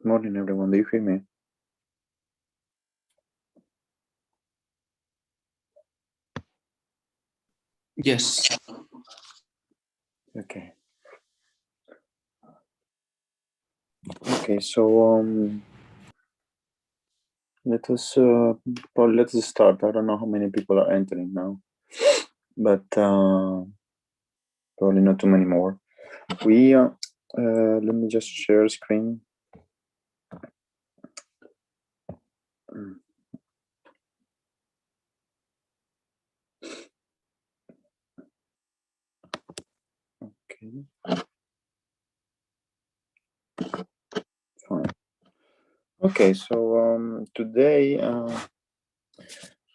Morning, everyone. Do you hear me? Yes. Okay. Okay. So let us probably let us start. I don't know how many people are entering now, but probably not too many more. We let me just share screen. Okay. Fine. Okay. So today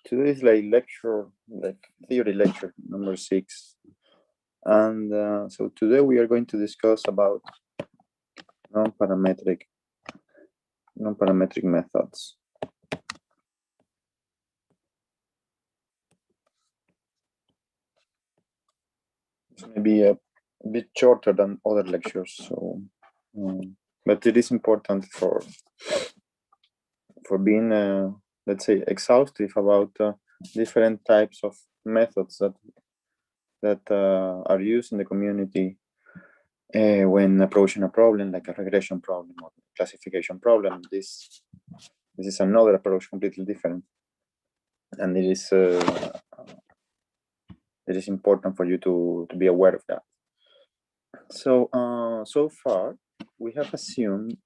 today is like theory lecture number 6, and so today we are going to discuss about non-parametric methods. It's maybe a bit shorter than other lectures, so but it is important for being let's say exhaustive about different types of methods that are used in the community when approaching a problem like a regression problem or classification problem. This is another approach, completely different, and it is important for you to be aware of that. So so far we have assumed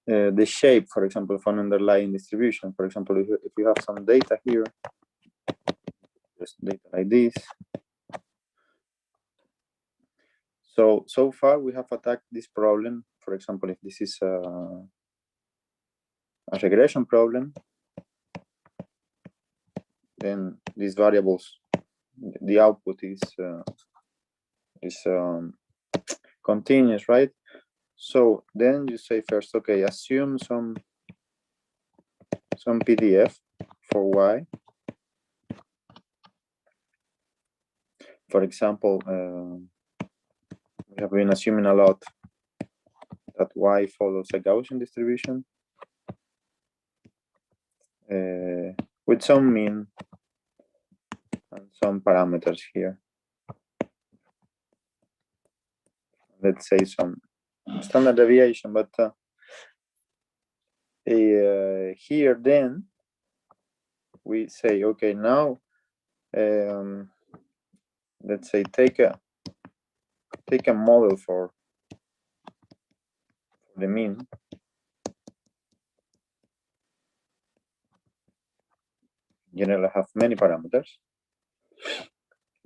the shape, for example, of an underlying distribution. For example, if you have some data here, just data like this. So far we have attacked this problem. For example, if this is a regression problem, then these variables, the output is continuous, right? So then you say first, okay, assume some PDF for y. For example, we have been assuming a lot that y follows a Gaussian distribution with some mean and some parameters here. Let's say some standard deviation, but here then we say, okay, now let's say take a model for the mean. Generally have many parameters.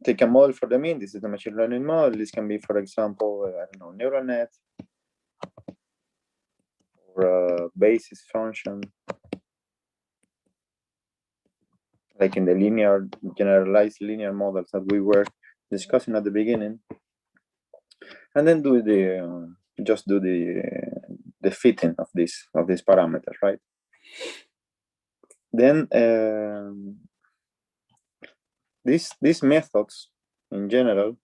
Take a model for the mean. This is the machine learning model. This can be, for example, I don't know, neural net or a basis function, like in the linear, generalized linear models that we were discussing at the beginning, and then do the just do the fitting of these parameters, right? Then these methods in general,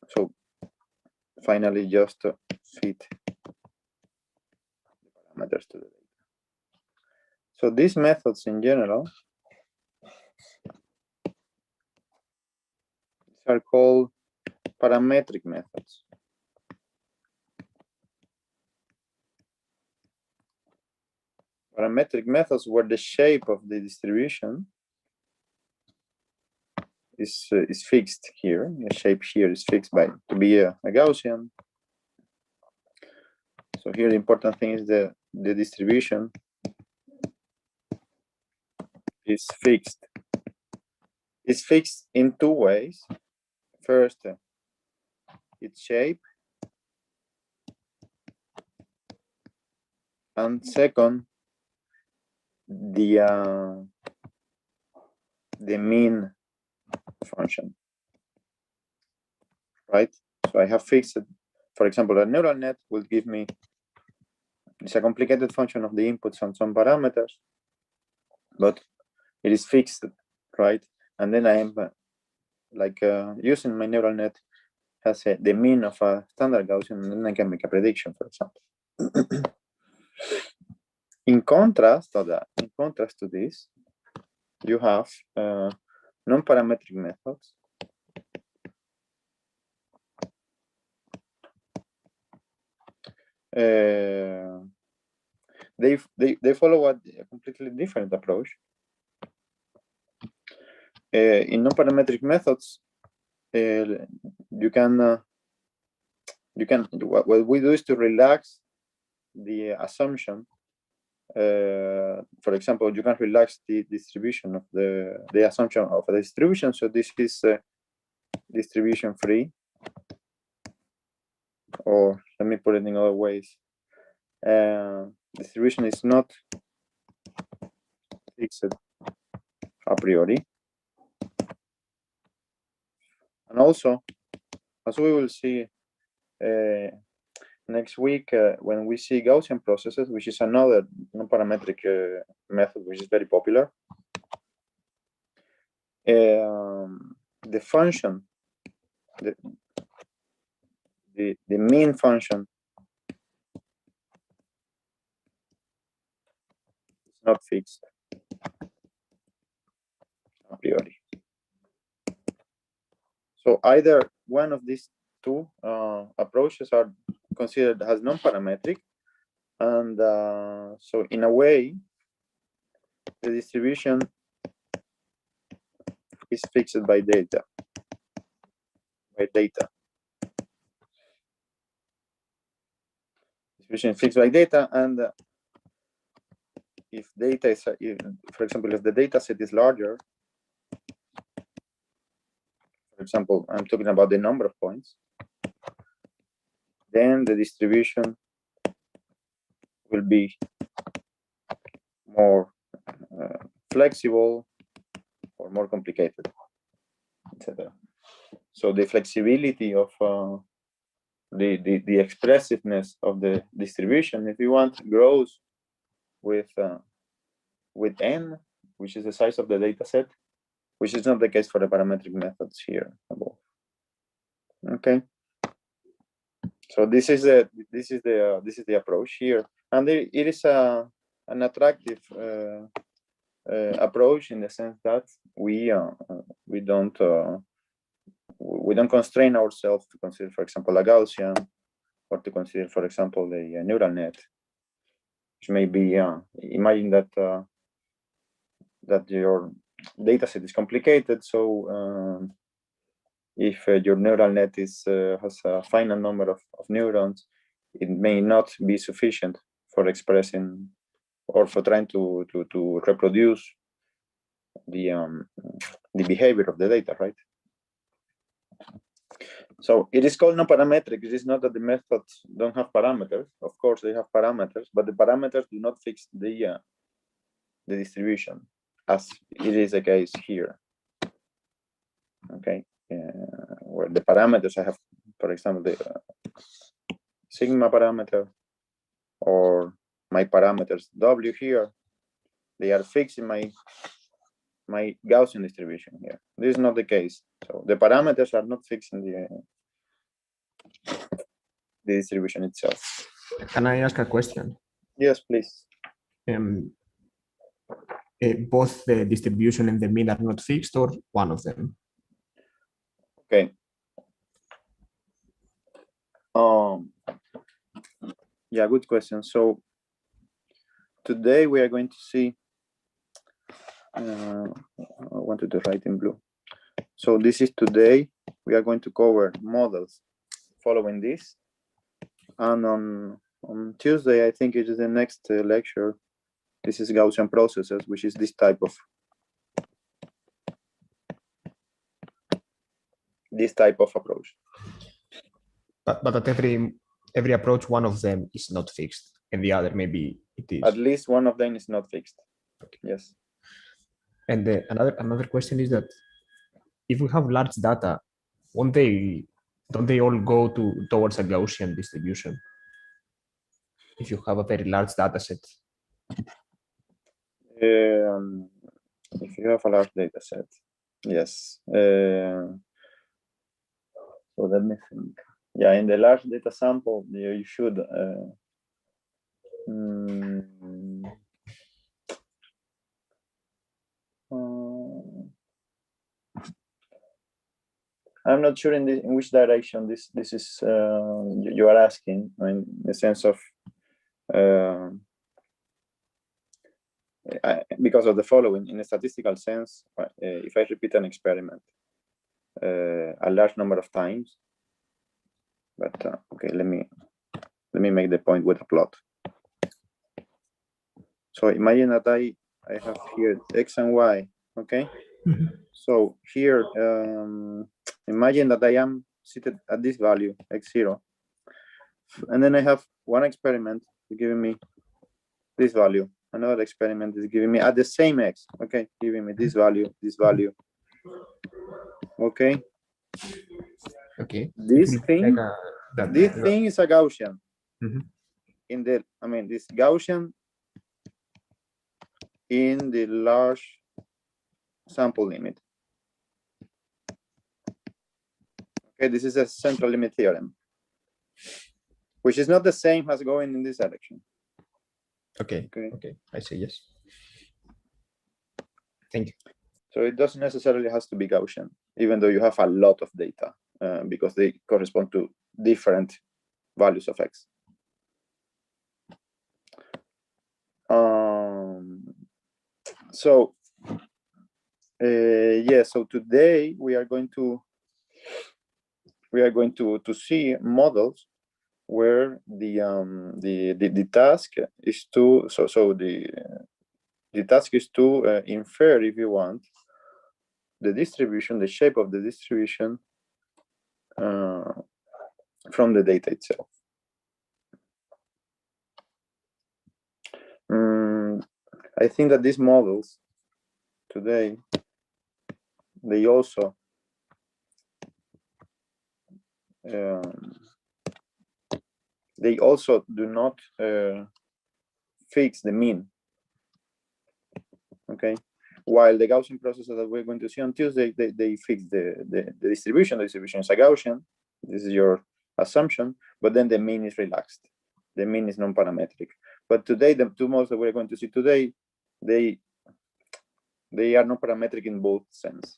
so finally just fit the parameters to the data. So these methods in general are called parametric methods. Parametric methods where the shape of the distribution is fixed here. The shape here is fixed to be a Gaussian. So here the important thing is the distribution is fixed. It's fixed in two ways. First, its shape, and second, the mean function, right? So I have fixed, for example, a neural net will give me, it's a complicated function of the inputs and some parameters, but it is fixed, right? And then I am like using my neural net has the mean of a standard Gaussian, and then I can make a prediction, for example. In contrast to this, you have non-parametric methods. They follow a completely different approach. In non-parametric methods, what we do is to relax the assumption. For example, you can relax the distribution of the assumption of a distribution. So this is distribution free, or let me put it in other ways. Distribution is not fixed a priori. And also, as we will see next week, when we see Gaussian processes, which is another non-parametric method, which is very popular, the function, the mean function is not fixed a priori. So either one of these two approaches are considered as non-parametric, and so in a way, the distribution is fixed by data. Distribution is fixed by data, and if data is, for example, if the data set is larger, for example, I'm talking about the number of points, then the distribution will be more flexible or more complicated, etc. So the flexibility of the expressiveness of the distribution, if you want, grows with n, which is the size of the data set, which is not the case for the parametric methods here above. Okay. So this is the approach here, and it is an attractive approach in the sense that we don't constrain ourselves to consider, for example, a Gaussian, or to consider, for example, a neural net, which may be imagine that your data set is complicated. So if your neural net has a finite number of neurons, it may not be sufficient for expressing or for trying to reproduce the behavior of the data, right? So it is called non-parametric. It is not that the methods don't have parameters. Of course, they have parameters, but the parameters do not fix the distribution, as it is the case here. Okay, where the parameters I have, for example, the sigma parameter, or my parameters W here, they are fixed in my Gaussian distribution here. This is not the case. So the parameters are not fixed in the distribution itself. Can I ask a question? Yes, please. Both the distribution and the mean are not fixed, or one of them? Okay. Yeah, good question. So today we are going to see, I wanted to write in blue. So this is today, we are going to cover models following this. And on Tuesday, I think it is the next lecture, this is Gaussian processes, which is this type of approach. But at every approach, one of them is not fixed, and the other maybe it is. At least one of them is not fixed. Okay. Yes. And another question is that if we have large data, don't they all go towards a Gaussian distribution? If you have a very large data set. If you have a large data set, yes. So let me think. Yeah, in the large data sample, you should I'm not sure in which direction this is you are asking, in the sense of because of the following. In a statistical sense, if I repeat an experiment a large number of times, but okay, let me make the point with a plot. So imagine that I have here X and Y, okay? Mm-hmm. So here, imagine that I am seated at this value, X0. And then I have one experiment giving me this value. Another experiment is giving me at the same X, okay? Giving me this value, okay? Okay. This thing, this thing is a Gaussian. Mm-hmm. This Gaussian in the large sample limit. Okay, this is a central limit theorem, which is not the same as going in this direction. Okay. I see. Yes. Thank you. So it doesn't necessarily has to be Gaussian, even though you have a lot of data, because they correspond to different values of X. So today we are going to see models where the task is to the task is to infer, if you want, the distribution, the shape of the distribution from the data itself. I think that these models today, they also do not fix the mean. Okay, while the Gaussian processes that we're going to see on Tuesday, they fix the distribution. The distribution is a Gaussian. This is your assumption, but then the mean is relaxed. The mean is non-parametric. But today, the two models that we're going to see today, they are non-parametric in both sense.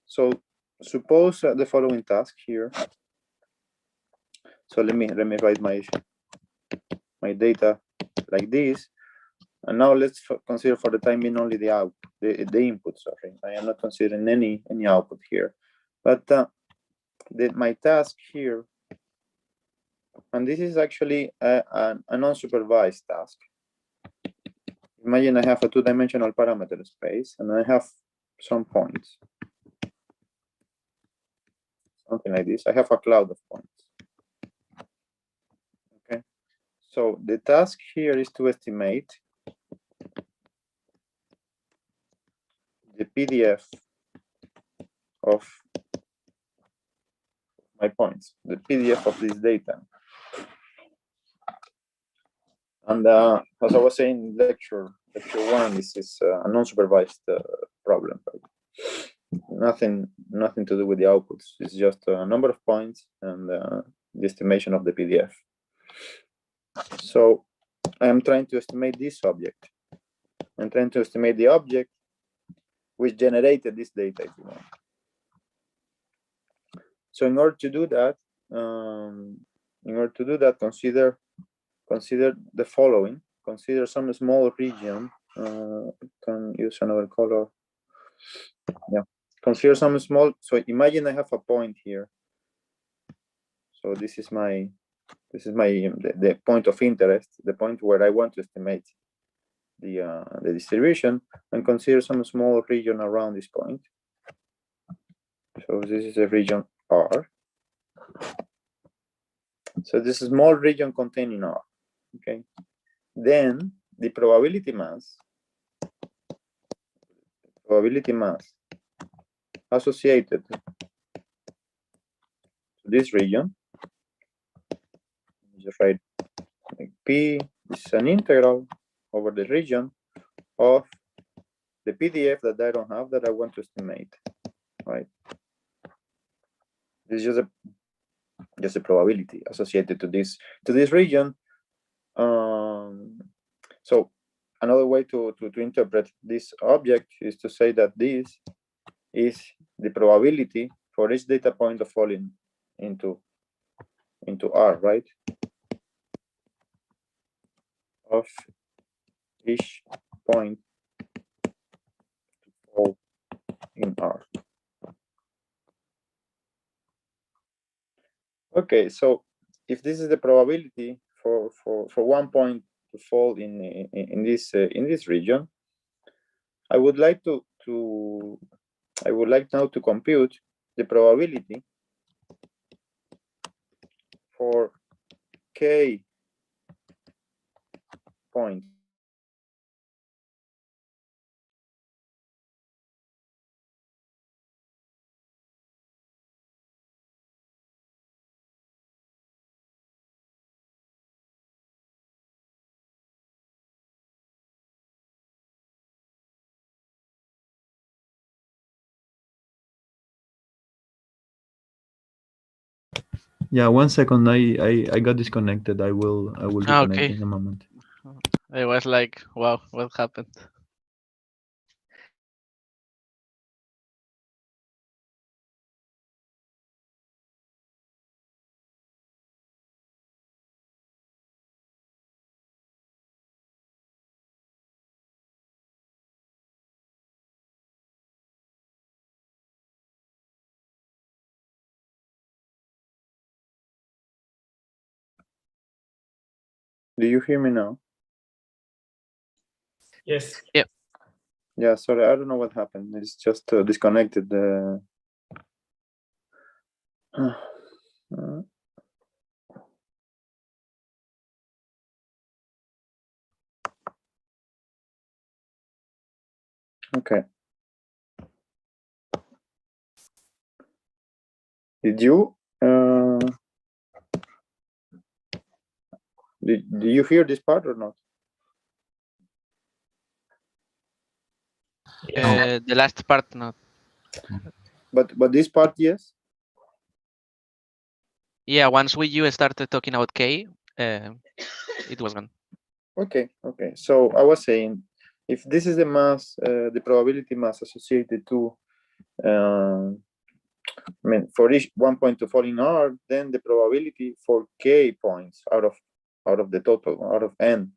So suppose the following task here. So let me write my data like this. And now let's consider for the time being only the input. Sorry, I am not considering any output here. But my task here, and this is actually an unsupervised task. Imagine I have a two-dimensional parameter space, and I have some points, something like this. I have a cloud of points. Okay, so the task here is to estimate the PDF of my points, the PDF of this data. And as I was saying in lecture 1, this is a non-supervised problem. Right? Nothing to do with the outputs. It's just a number of points and the estimation of the PDF. So I am trying to estimate this object. I'm trying to estimate the object which generated this data, if you want. So in order to do that, consider the following. Consider some small region. Can use another color. Yeah. Consider some small. So imagine I have a point here. So this is the point of interest, the point where I want to estimate the distribution, and consider some small region around this point. So this is a region R. So this small region containing R. Okay. Then the probability mass associated to this region, just write like P is an integral over the region of the PDF that I don't have that I want to estimate, right? This is just a probability associated to this region. So another way to interpret this object is to say that this is the probability for each data point of falling into R, right? Of each point to fall in R. Okay, so if this is the probability for one point to fall in this region, I would like now to compute the probability for k points. Yeah, 1 second. I got disconnected. I will reconnect Okay. in a moment. I was like, wow, what happened? Do you hear me now? Yes. Yep. Yeah, sorry, I don't know what happened. It's just disconnected. Okay. Did you did you hear this part or not? The last part, not. But this part, yes. Yeah, once you started talking about K, it was gone. Okay. So I was saying, if this is the mass, the probability mass associated to, I mean, for each 1 point to fall in R, then the probability for k points out of the total, out of n,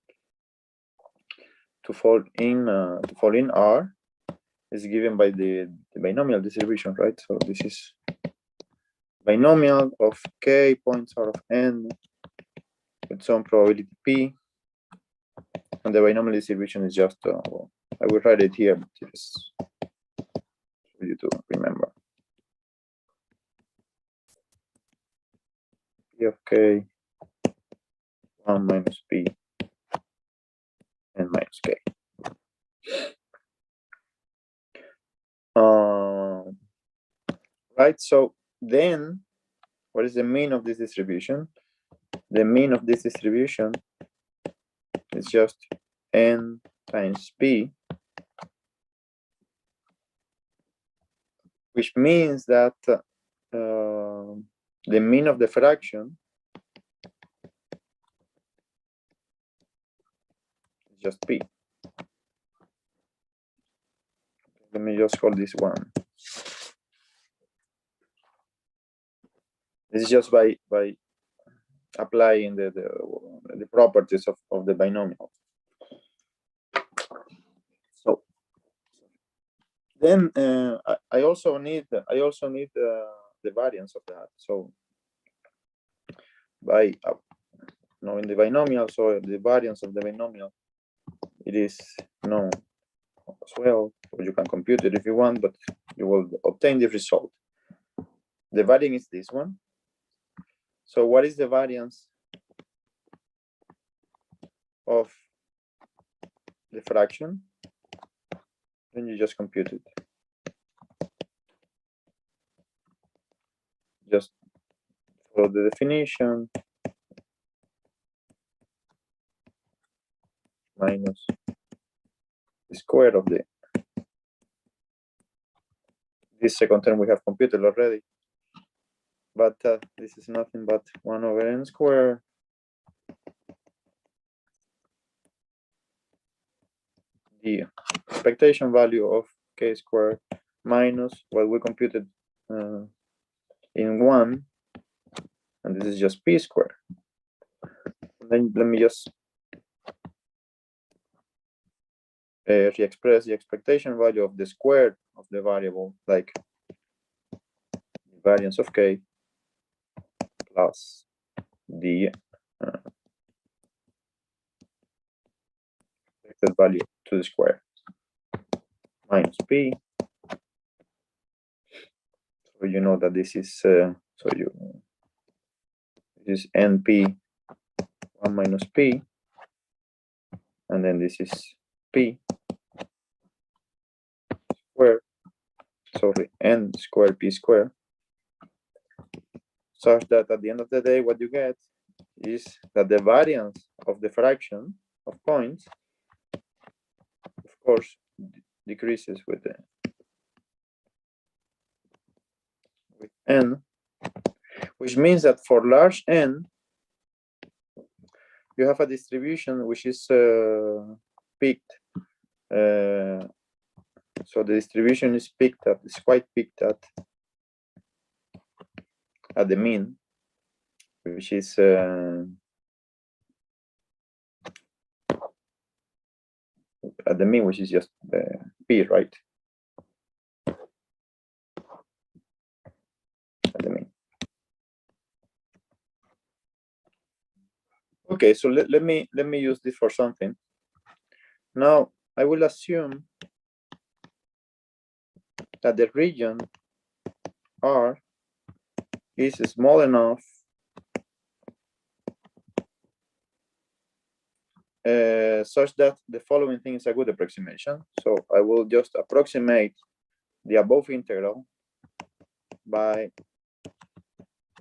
to fall in R is given by the binomial distribution, right? So this is binomial of k points out of n with some probability p, and the binomial distribution is just well, I will write it here just for you to remember. P of k 1 minus p n minus k. Right, so then what is the mean of this distribution? The mean of this distribution is just n times p, which means that the mean of the fraction is just p. Let me just call this one. This is just by applying the properties of the binomial. So then I also need the variance of that. So by knowing the binomial, so the variance of the binomial, it is known as well, or you can compute it if you want, but you will obtain the result. The variance is this one. So what is the variance of the fraction? Then you just compute it. Just follow the definition, minus the square of this second term we have computed already. but this is nothing but 1 over n squared the expectation value of k squared minus what we computed in 1, and this is just p squared. And then let me just re-express the expectation value of the square of the variable, like the variance of k plus the expected value to the square minus p. So you know that this is this is np 1 minus p, and then this is p squared, sorry, n squared p squared, such that at the end of the day what you get is that the variance of the fraction of points, of course, decreases with n, which means that for large n you have a distribution which is peaked. So the distribution is picked up, it's quite picked at the mean, which is at the mean, which is just p, right? At the mean. Okay, so let me use this for something. Now I will assume that the region R is small enough such that the following thing is a good approximation. So I will just approximate the above integral by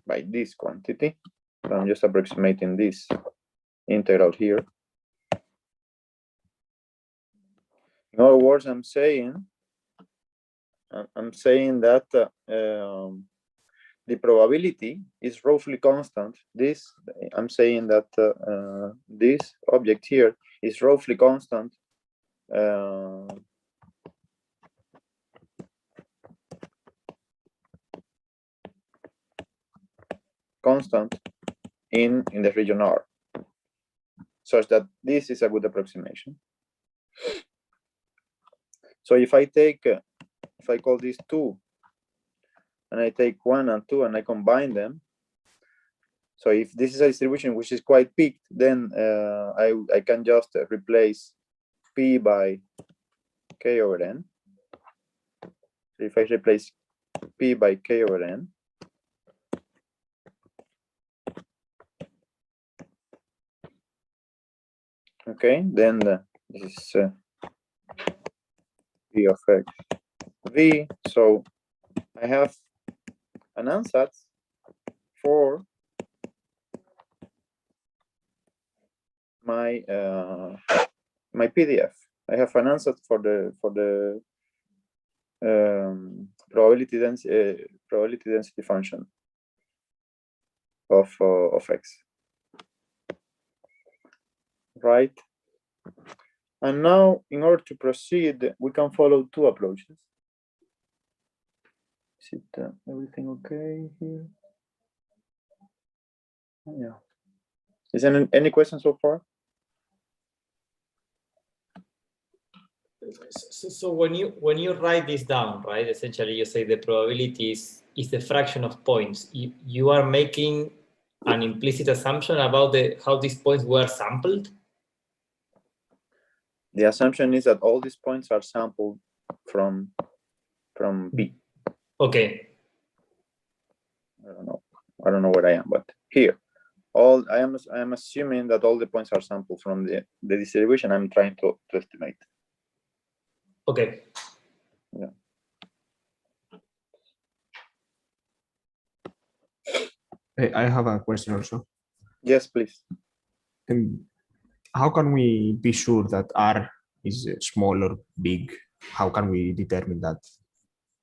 this quantity. So I'm just approximating this integral here. In other words, I'm saying that the probability is roughly constant. I'm saying that this object here is roughly constant in the region R, such that this is a good approximation. So if I call this 2, and I take 1 and 2 and I combine them, so if this is a distribution which is quite peaked, then I can just replace p by k over n. So if I replace p by k over n, okay, then this is p of x v. So I have an ansatz for my my PDF. I have an ansatz for the probability density function of x, right? And now, in order to proceed, we can follow 2 approaches. Is it everything okay here? Yeah. Is there any questions so far? So when you write this down, right? Essentially, you say the probability is the fraction of points. You are making an implicit assumption about how these points were sampled. The assumption is that all these points are sampled from B. Okay. I don't know where I am, but here, I am assuming that all the points are sampled from the distribution I'm trying to estimate. Okay. Yeah. I have a question also. Yes, please. How can we be sure that R is small or big? How can we determine that?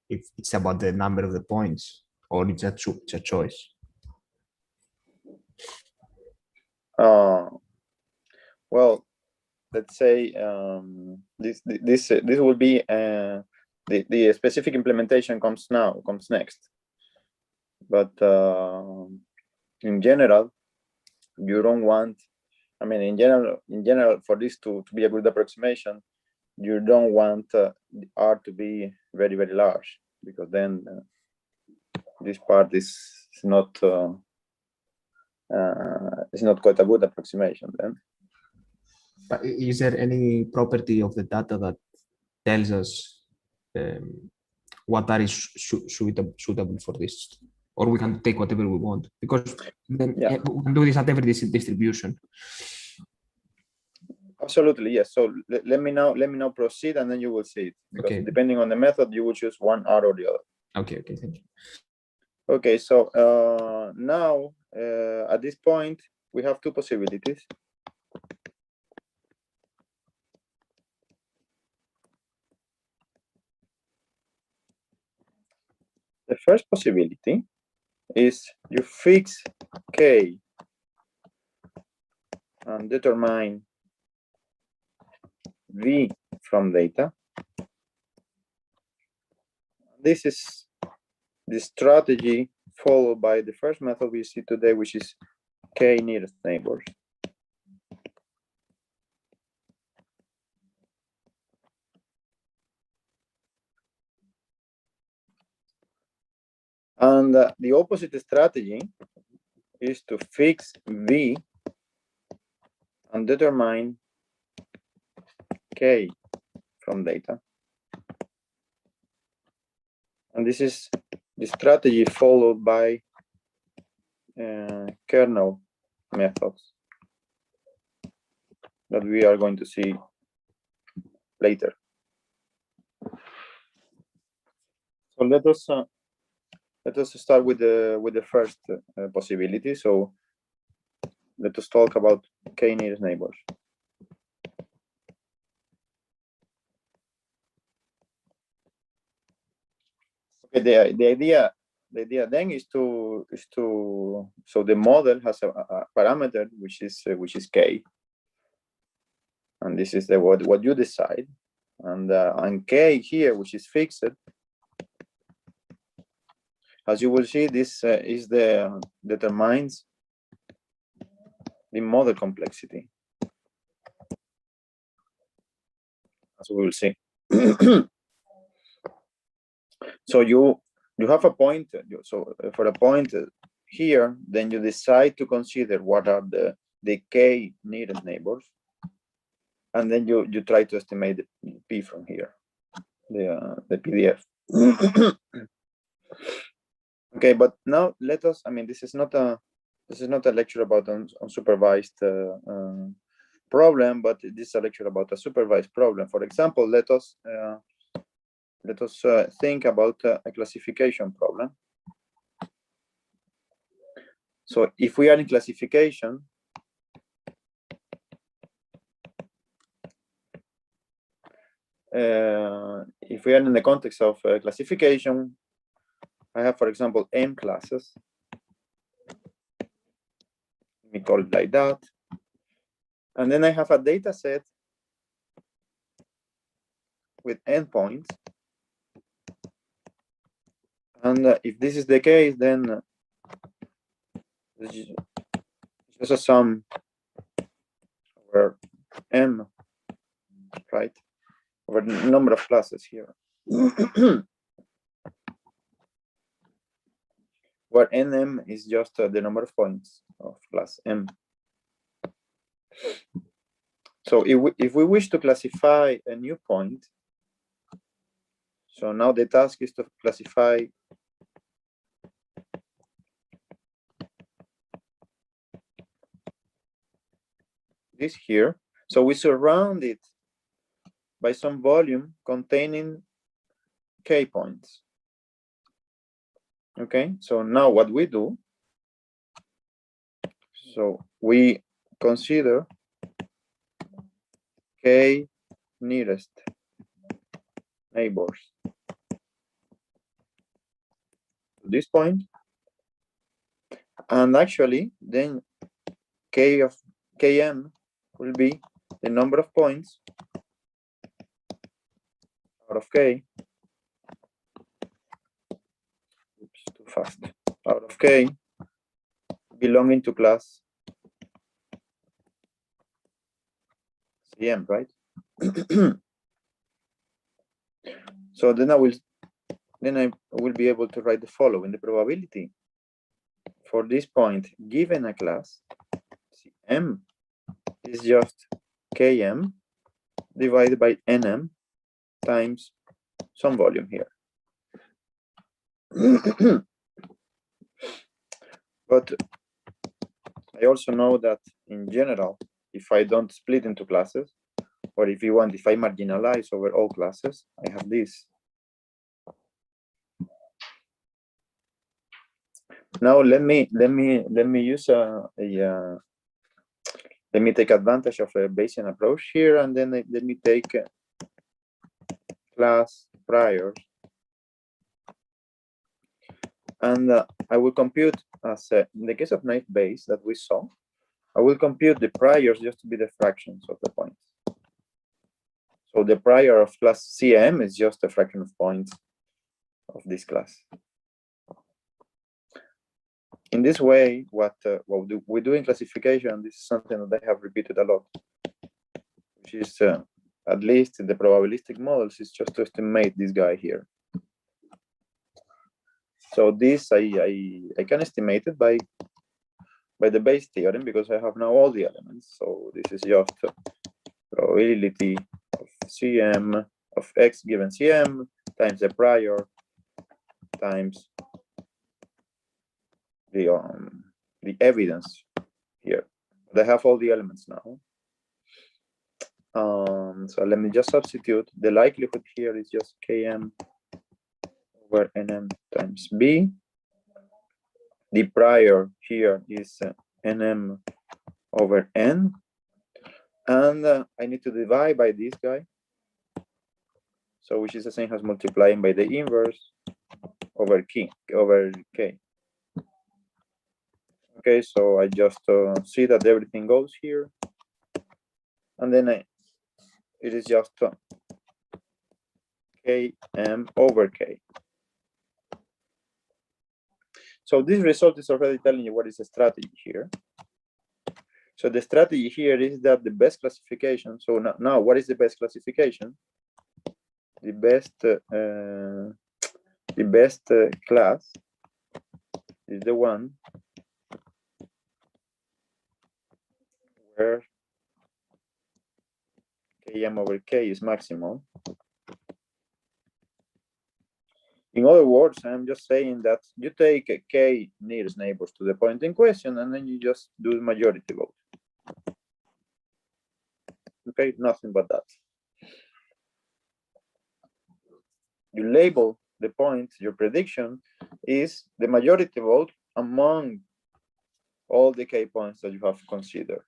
If it's about the number of the points? or it's a choice? Well, let's say this will be the specific implementation comes next, but in general, you don't want. I mean, in general, for this to be a good approximation, you don't want R to be very, very large, because then this part is not quite a good approximation then. But is there any property of the data that tells us what R is suitable for this? Or we can take whatever we want, because then we can do this at every distribution. Absolutely, yes. So let me now proceed, and then you will see it. Because depending on the method, you will choose one R or the other. Okay, thank you. Okay, so now at this point, we have two possibilities. The first possibility is you fix K and determine V from data. This is the strategy followed by the first method we see today, which is K nearest neighbors. And the opposite strategy is to fix V and determine K from data. And this is the strategy followed by kernel methods that we are going to see later. So let us start with the first possibility. So let us talk about K nearest neighbors. Okay, the idea then is to so the model has a parameter which is K, and this is what you decide, and K here, which is fixed. As you will see, this is determines the model complexity, as we will see. So you have a point. So for a point here, then you decide to consider what are the K nearest neighbors, and then you try to estimate the P from here, the PDF. Okay, but now let us. I mean, this is not a lecture about unsupervised problem, but this is a lecture about a supervised problem. For example, let us think about a classification problem. So if we are in classification, if we are in the context of classification, I have, for example, M classes. Let me call it like that. And then I have a data set with endpoints. And if this is the case, then it's just a sum over M, right? Over the number of classes here. Where NM is just the number of points of class M. So if we wish to classify a new point, so now the task is to classify this here. So we surround it by some volume containing K points. Okay, so now what we do, so we consider K nearest neighbors to this point. And actually, then K of Km will be the number of points out of K. Oops, too fast. Out of K belonging to class Cm, right? So then I will be able to write the following: the probability for this point given a class Cm is just Km divided by Nm times some volume here. But I also know that in general, if I don't split into classes, or if you want, if I marginalize over all classes, I have this. Now let me use let me take advantage of a Bayesian approach here, and then let me take class priors, and I will compute, as in the case of naive Bayes that we saw, I will compute the priors just to be the fractions of the points. So the prior of class Cm is just a fraction of points of this class. In this way, what we do in classification, this is something that I have repeated a lot, which is at least in the probabilistic models, is just to estimate this guy here. So this I can estimate it by the Bayes theorem, because I have now all the elements. So this is just probability of Cm of x given Cm times the prior times the evidence here. But I have all the elements now. So let me just substitute. The likelihood here is just Km over Nm times B. The prior here is Nm over N. And I need to divide by this guy. So which is the same as multiplying by the inverse over K. Okay, so I just see that everything goes here. And then it is just Km over K. So this result is already telling you what is the strategy here. So the strategy here is that the best classification. So now what is the best classification? The best class is the one where Km over K is maximal. In other words, I'm just saying that you take K nearest neighbors to the point in question, and then you just do the majority vote. Okay, nothing but that. You label the point, your prediction is the majority vote among all the K points that you have considered.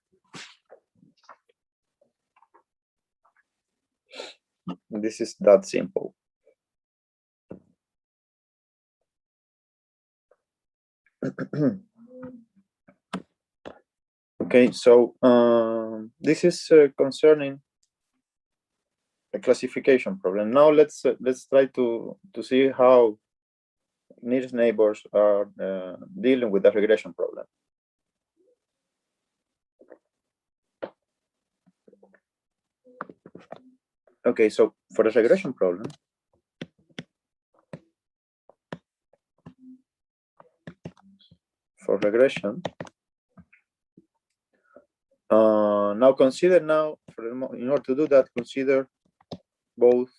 This is that simple. Okay, so this is concerning a classification problem. Now let's try to see how nearest neighbors are dealing with the regression problem. Okay, so for the regression problem, now consider in order to do that, consider both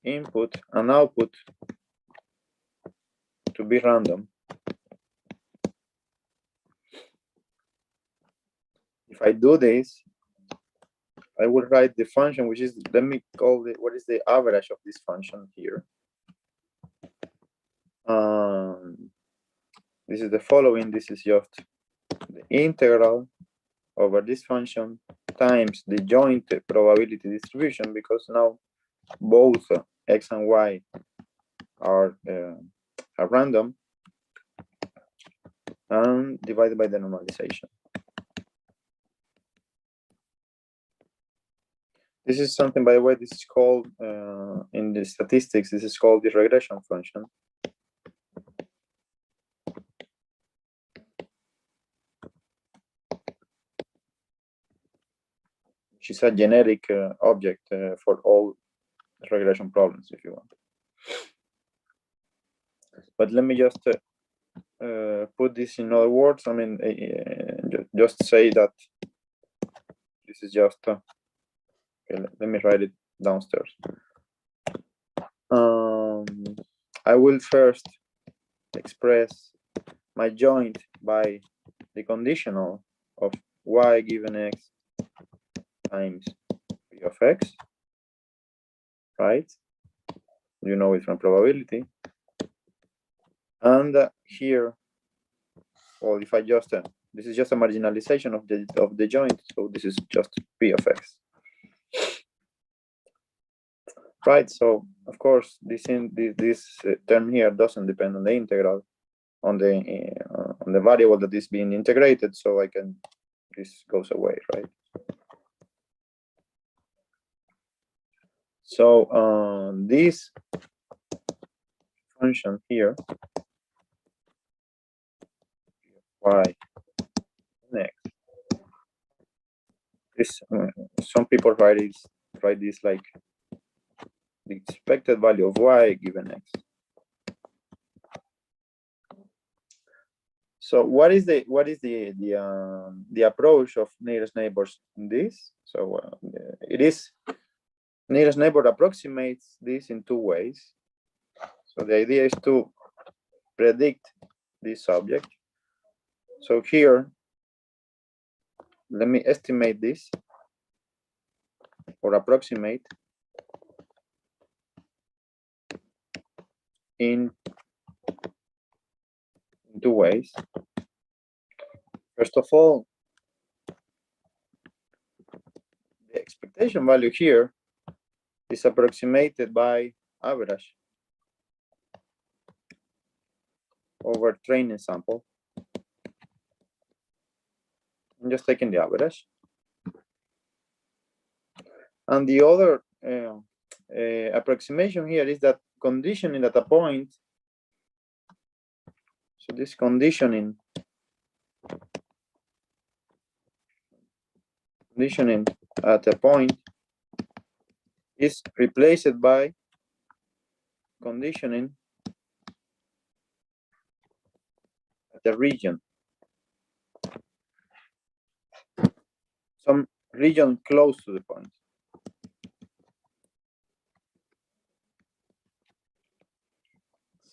input and output to be random. If I do this, I will write the function, which is, let me call it, what is the average of this function here? This is the following. This is just the integral over this function times the joint probability distribution, because now both x and y are a random, and divided by the normalization. This is something, by the way, this is called, in the statistics, this is called the regression function. Which is a generic object for all regression problems, if you want. But let me just put this in other words. I mean, just say that this is just, okay, let me write it downstairs. I will first express my joint by the conditional of y given x times p of x, right? You know it from probability. And here, well, if I just, this is just a marginalization of the joint, so this is just p of x. Right, so of course this term here doesn't depend on the integral, on the variable that is being integrated, so I can, this goes away, right? So this function here, y next, this some people write this like the expected value of y given x. So what is the approach of nearest neighbors in this? So it is nearest neighbor approximates this in two ways. So the idea is to predict this object. So here, let me estimate this or approximate in two ways. First of all, the expectation value here is approximated by average over training sample. I'm just taking the average. And the other approximation here is that conditioning at a point. So this conditioning at a point is replaced by conditioning at the region. Some region close to the point.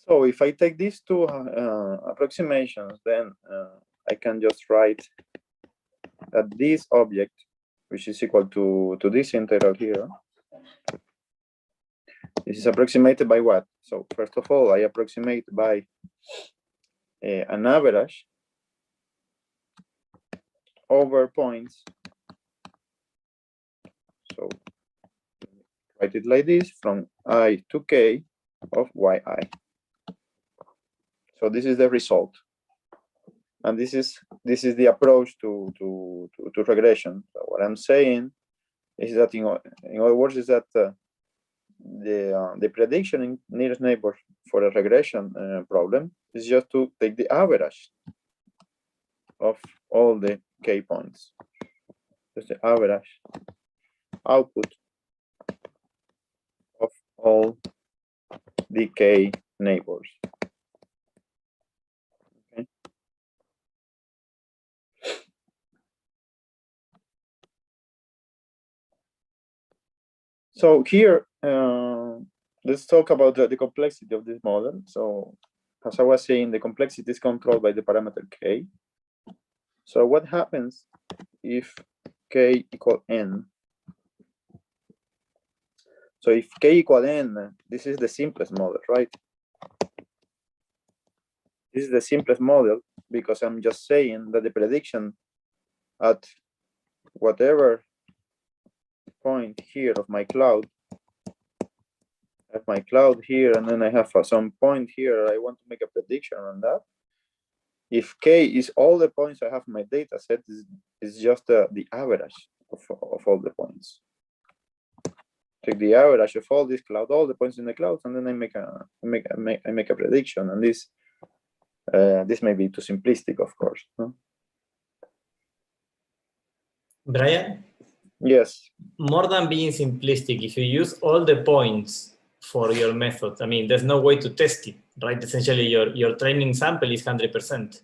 So if I take these two approximations, then I can just write that this object, which is equal to this integral here, this is approximated by what? So first of all, I approximate by an average over points. So write it like this, from I to k of yi. So this is the result, and this is the approach to regression. So what I'm saying is that in other words is that the prediction in nearest neighbor for a regression problem is just to take the average of all the k points. Just the average output of all the k neighbors. Okay. So here, let's talk about the complexity of this model. So as I was saying, the complexity is controlled by the parameter k. So what happens if k equal n? So if k equal n, this is the simplest model, right? This is the simplest model because I'm just saying that the prediction at whatever point here of my cloud I have my cloud here, and then I have some point here. I want to make a prediction on that. If K is all the points I have in my data set, is just the average of all the points. Take the average of all this cloud, all the points in the clouds, and then I make a prediction. And this may be too simplistic, of course. No? Brian? Yes. More than being simplistic, if you use all the points for your method, I mean, there's no way to test it, right? Essentially, your training sample is 100%.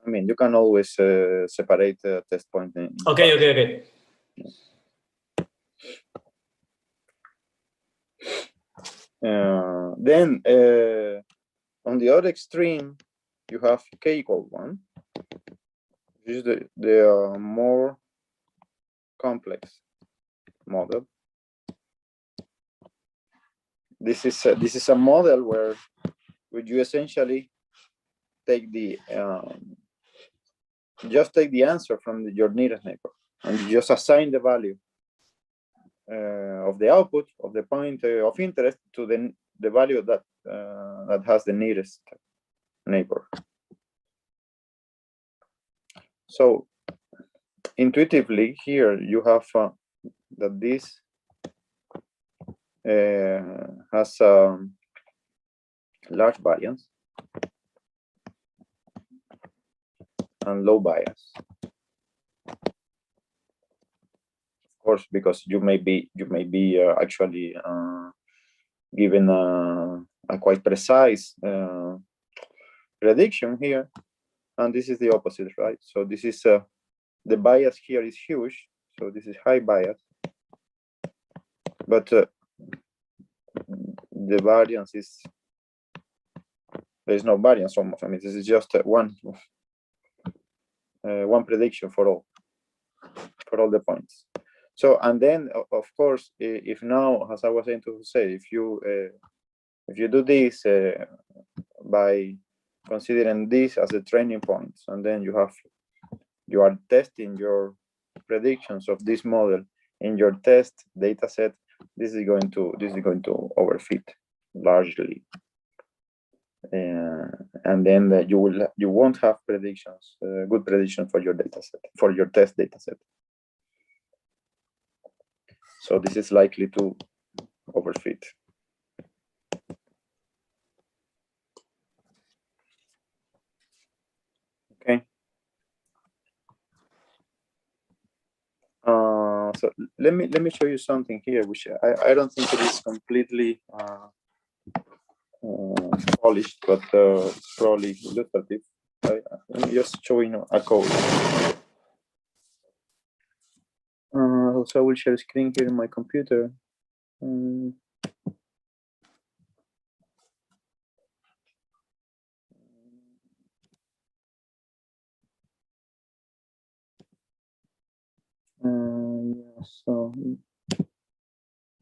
I mean, you can always separate test point. Okay. Then on the other extreme, you have K equal 1. This is the more complex model. This is a model where you essentially take the just take the answer from your nearest neighbor, and you just assign the value of the output of the point of interest to the value that that has the nearest neighbor. So intuitively here you have that this has large variance and low bias. Of course, because you may be actually given a quite precise prediction here, and this is the opposite, right? So this is the bias here is huge, so this is high bias, but the variance is, there's no variance almost. I mean, this is just one prediction for all the points. So, and then of course, if now, as I was saying to say, if you do this by considering this as a training points, and then you are testing your predictions of this model in your test data set, this is going to overfit largely, and then you won't have predictions, good predictions for your data set, for your test data set. So this is likely to overfit. Okay. So let me show you something here, which I don't think it is completely polished, but it's probably illustrative. I'm just showing a code. So I will share a screen here in my computer. Yeah, so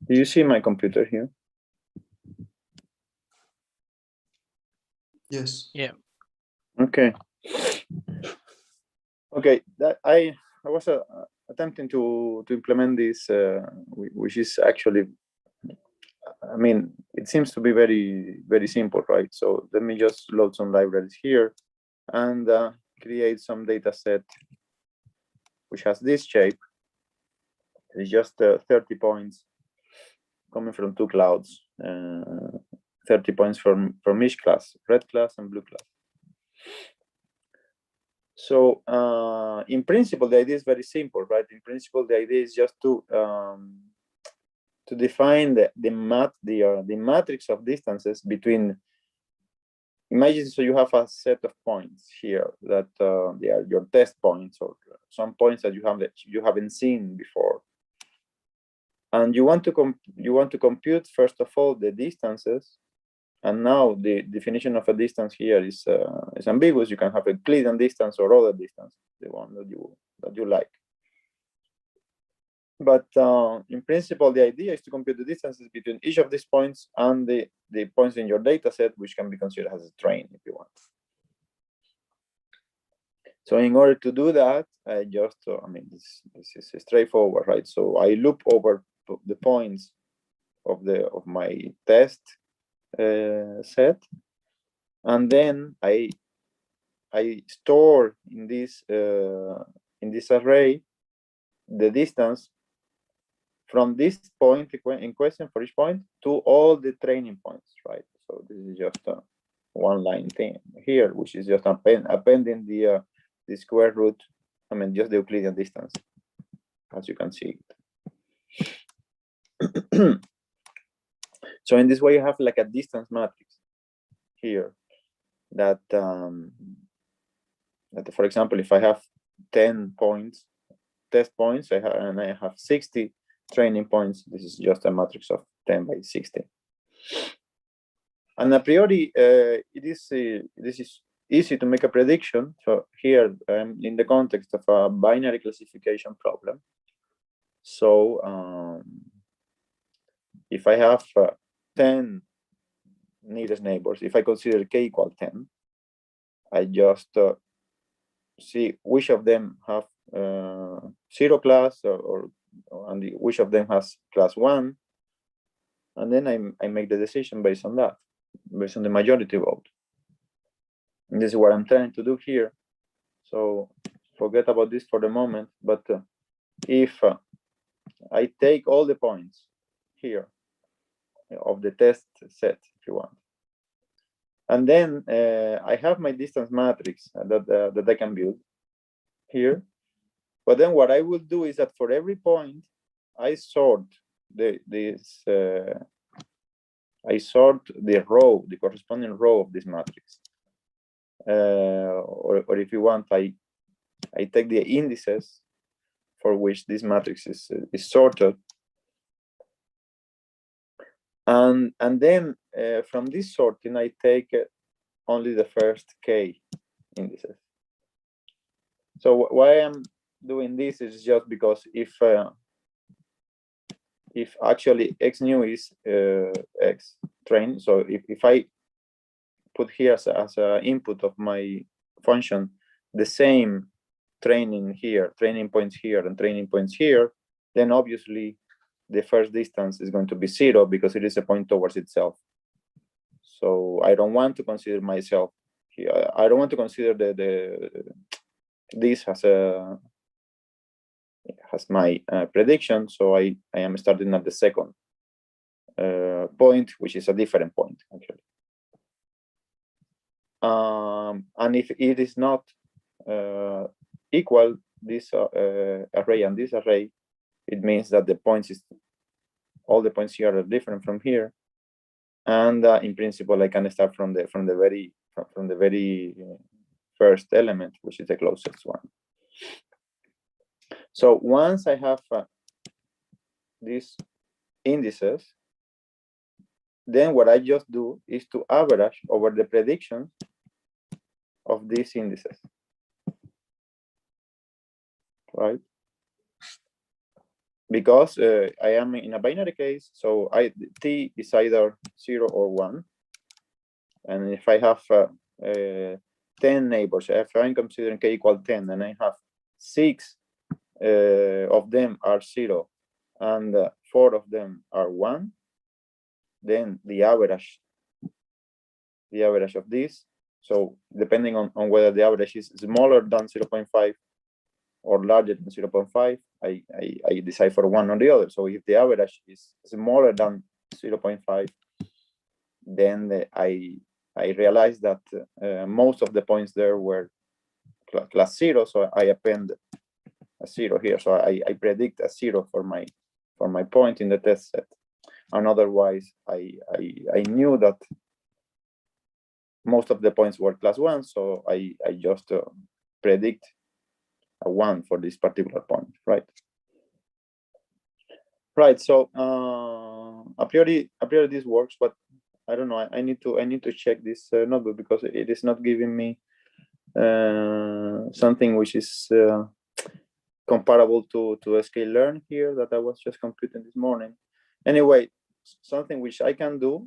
do you see my computer here? Yes. Yeah. Okay. Okay. That I was attempting to implement this, which is actually, I mean, it seems to be very simple, right? So let me just load some libraries here and create some data set which has this shape. It's just 30 points coming from two clouds, 30 points from each class, red class and blue class. So in principle, the idea is very simple, right? In principle, the idea is just to define the matrix of distances between. Imagine, so you have a set of points here that they are your test points, or some points that you haven't seen before, and you want to compute first of all the distances. And now the definition of a distance here is ambiguous. You can have a Euclidean distance or other distance, the one that you like. But in principle, the idea is to compute the distances between each of these points and the points in your data set, which can be considered as a train if you want. So in order to do that, I just, I mean, this is straightforward, right? So I loop over the points of my test set, and then I store in this array the distance from this point in question for each point to all the training points, right? So this is just a one line thing here, which is just appending the square root, I mean, just the Euclidean distance, as you can see. So in this way, you have like a distance matrix here that, for example, if I have 10 points, test points, and I have 60 training points, this is just a matrix of 10 by 60. And a priori, this is easy to make a prediction. So here, in the context of a binary classification problem. So if I have 10 nearest neighbors, if I consider k equal 10, I just see which of them have 0 class and which of them has class 1, and then I make the decision based on that, based on the majority vote. And this is what I'm trying to do here. So forget about this for the moment, but if I take all the points here of the test set, if you want, and then I have my distance matrix that I can build here. But then what I will do is that for every point, I sort the row, the corresponding row of this matrix. Or if you want, I take the indices for which this matrix is sorted. And then from this sorting, I take only the first k indices. So why I'm doing this is just because if actually x new is x train, so if I put here as an input of my function the same training points here and training points here, then obviously the first distance is going to be 0 because it is a point towards itself. So I don't want to consider myself here. I don't want to consider this as my prediction. So I am starting at the second point, which is a different point actually. And if it is not equal, this array and this array, it means that all the points here are different from here, and in principle, I can start from the very first element, which is the closest one. So once I have these indices, then what I just do is to average over the predictions of these indices, right? Because I am in a binary case, so t is either 0 or 1. And if I have 10 neighbors, if I'm considering k equal 10, and I have 6 of them are 0 and 4 of them are 1, then the average of this, so depending on whether the average is smaller than 0.5 or larger than 0.5, I decide for one or the other. So if the average is smaller than 0.5, then I realized that most of the points there were class 0, so I append a 0 here. So I predict a 0 for my point in the test set. And otherwise, I knew that most of the points were class 1, so I just predict a 1 for this particular point, right? Right. So a priori this works, but I don't know. I need to check this notebook because it is not giving me something which is comparable to sklearn here that I was just computing this morning. Anyway, something which I can do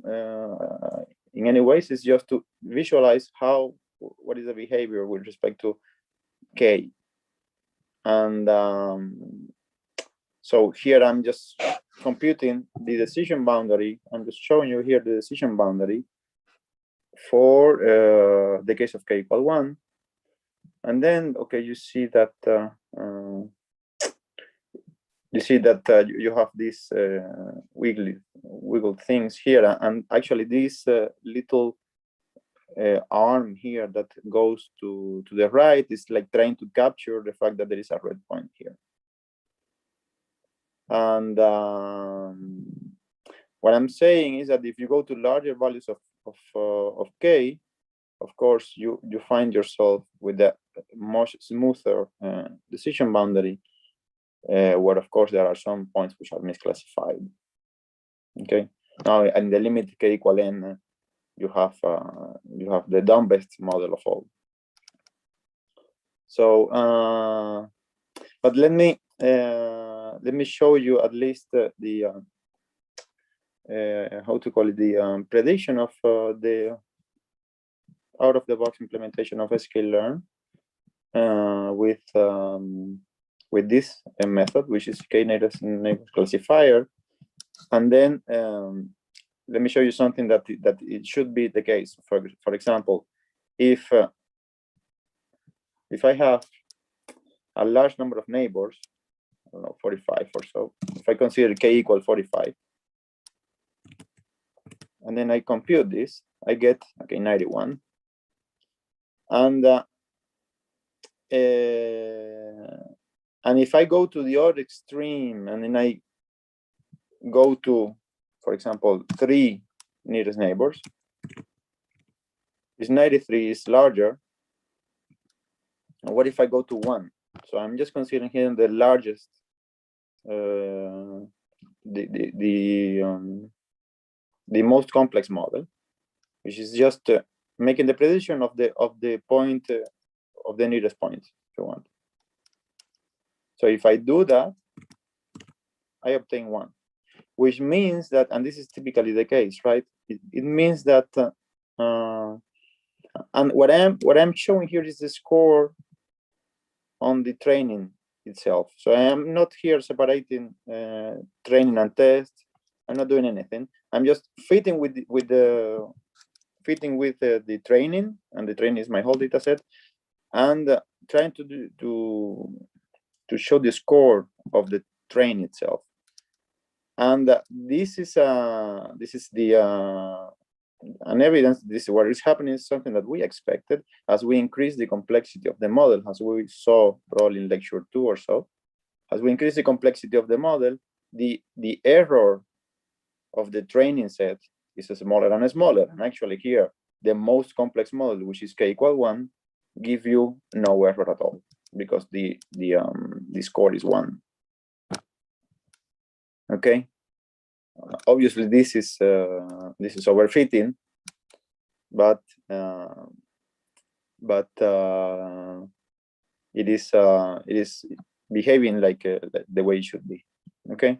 in any ways is just to visualize what is the behavior with respect to k. And so here I'm just computing the decision boundary. I'm just showing you here the decision boundary for the case of k equal 1. And then, okay, you see that you have these wiggle things here, and actually this little arm here that goes to the right is like trying to capture the fact that there is a red point here. And what I'm saying is that if you go to larger values of k, of course you find yourself with a much smoother decision boundary, where of course there are some points which are misclassified. Okay, now in the limit k equal n, you have the dumbest model of all. So, but let me show you at least the how to call it, the prediction of the out-of-the-box implementation of sklearn with this method, which is k-neighbors classifier, and then let me show you something that it should be the case. For example, if I have a large number of neighbors, I don't know, 45 or so, if I consider k equal 45, and then I compute this, I get, okay, 91. And if I go to the other extreme, and then I go to, for example, 3 nearest neighbors, this 93 is larger. And what if I go to 1? So I'm just considering here the largest, the most complex model, which is just making the prediction of the point of the nearest point, if you want. So if I do that, I obtain 1, which means that, and this is typically the case, right? It means that, and what I'm showing here is the score on the training itself. So I am not here separating training and test. I'm not doing anything. I'm just fitting with the training, and the training is my whole data set, and trying to show the score of the train itself. And this is the an evidence. This is what is happening is something that we expected as we increase the complexity of the model, as we saw probably in lecture 2 or so. As we increase the complexity of the model, the error of the training set is smaller and smaller. And actually here, the most complex model, which is k equal 1, give you no error at all, because the score is 1. Okay. Obviously, this is overfitting, but it is behaving like the way it should be. Okay.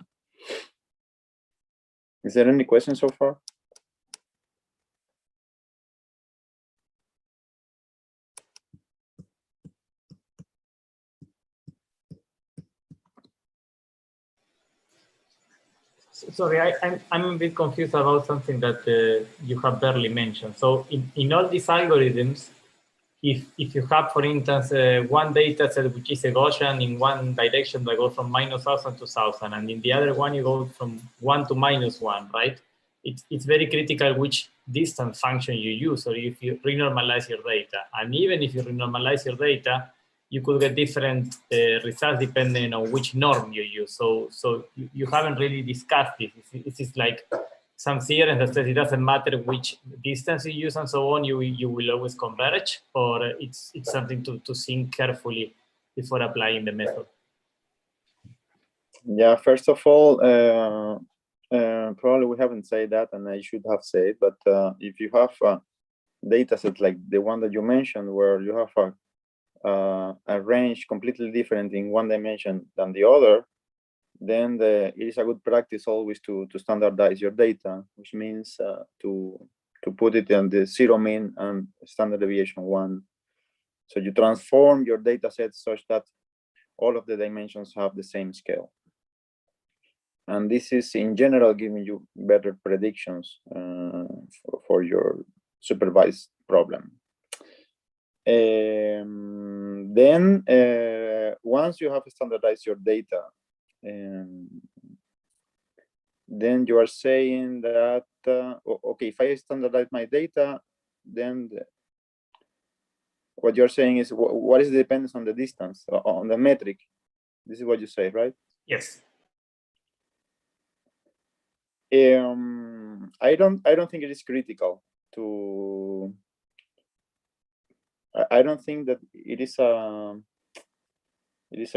Is there any questions so far? Sorry, I'm a bit confused about something that you have barely mentioned. So in all these algorithms, if you have, for instance, one data set which is a Gaussian in one direction that goes from -1000 to 1000, and in the other one you go from 1 to -1, right? It's very critical which distance function you use, or if you renormalize your data. And even if you renormalize your data, you could get different results depending on which norm you use. So you haven't really discussed this. It's like some theorem that says it doesn't matter which distance you use and so on, you will always converge, or it's something to think carefully before applying the method? Yeah, first of all, probably we haven't said that, and I should have said, but if you have a data set like the one that you mentioned, where you have a range completely different in one dimension than the other, then it is a good practice always to standardize your data, which means to put it in the 0 mean and standard deviation 1. So you transform your data set such that all of the dimensions have the same scale. And this is in general giving you better predictions for your supervised problem. Then once you have standardized your data, then you are saying that, okay, if I standardize my data, then what you're saying is, what is the dependence on the distance, on the metric? This is what you say, right? Yes. I don't think it is critical to. I don't think that it is a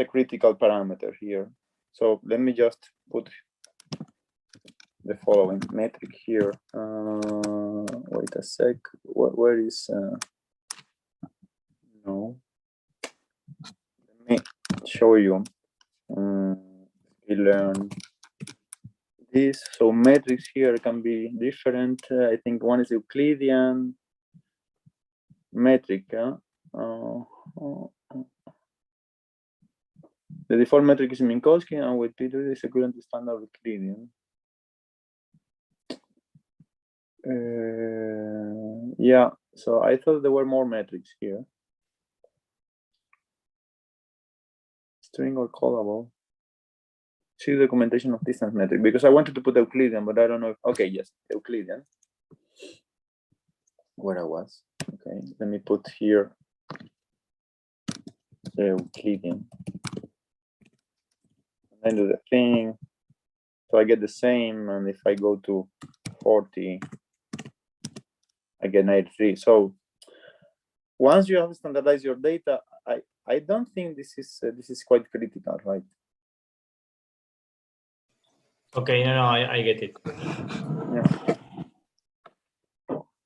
critical parameter here. So let me just put the following metric here. Wait a sec. Where is? No. Let me show you. We learn this. So metrics here can be different. I think one is Euclidean metric. The default metric is Minkowski, and with Peter is equivalent to standard Euclidean. Yeah, so I thought there were more metrics here. String or callable. See the documentation of distance metric, because I wanted to put Euclidean, but I don't know if, okay, yes, Euclidean. Where I was. Okay, let me put here the Euclidean. And do the thing. So I get the same, and if I go to 40, I get 93. So once you have standardized your data, I don't think this is quite critical, right? Okay, no, I get it. Yeah.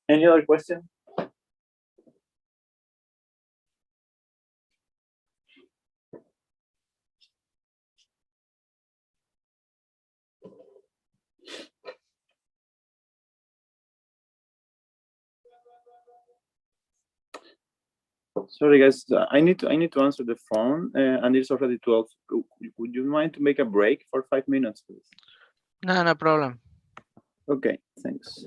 Any other question? Sorry, guys, I need to answer the phone, and it's already 12. Would you mind to make a break for 5 minutes, please? No problem. Okay, thanks.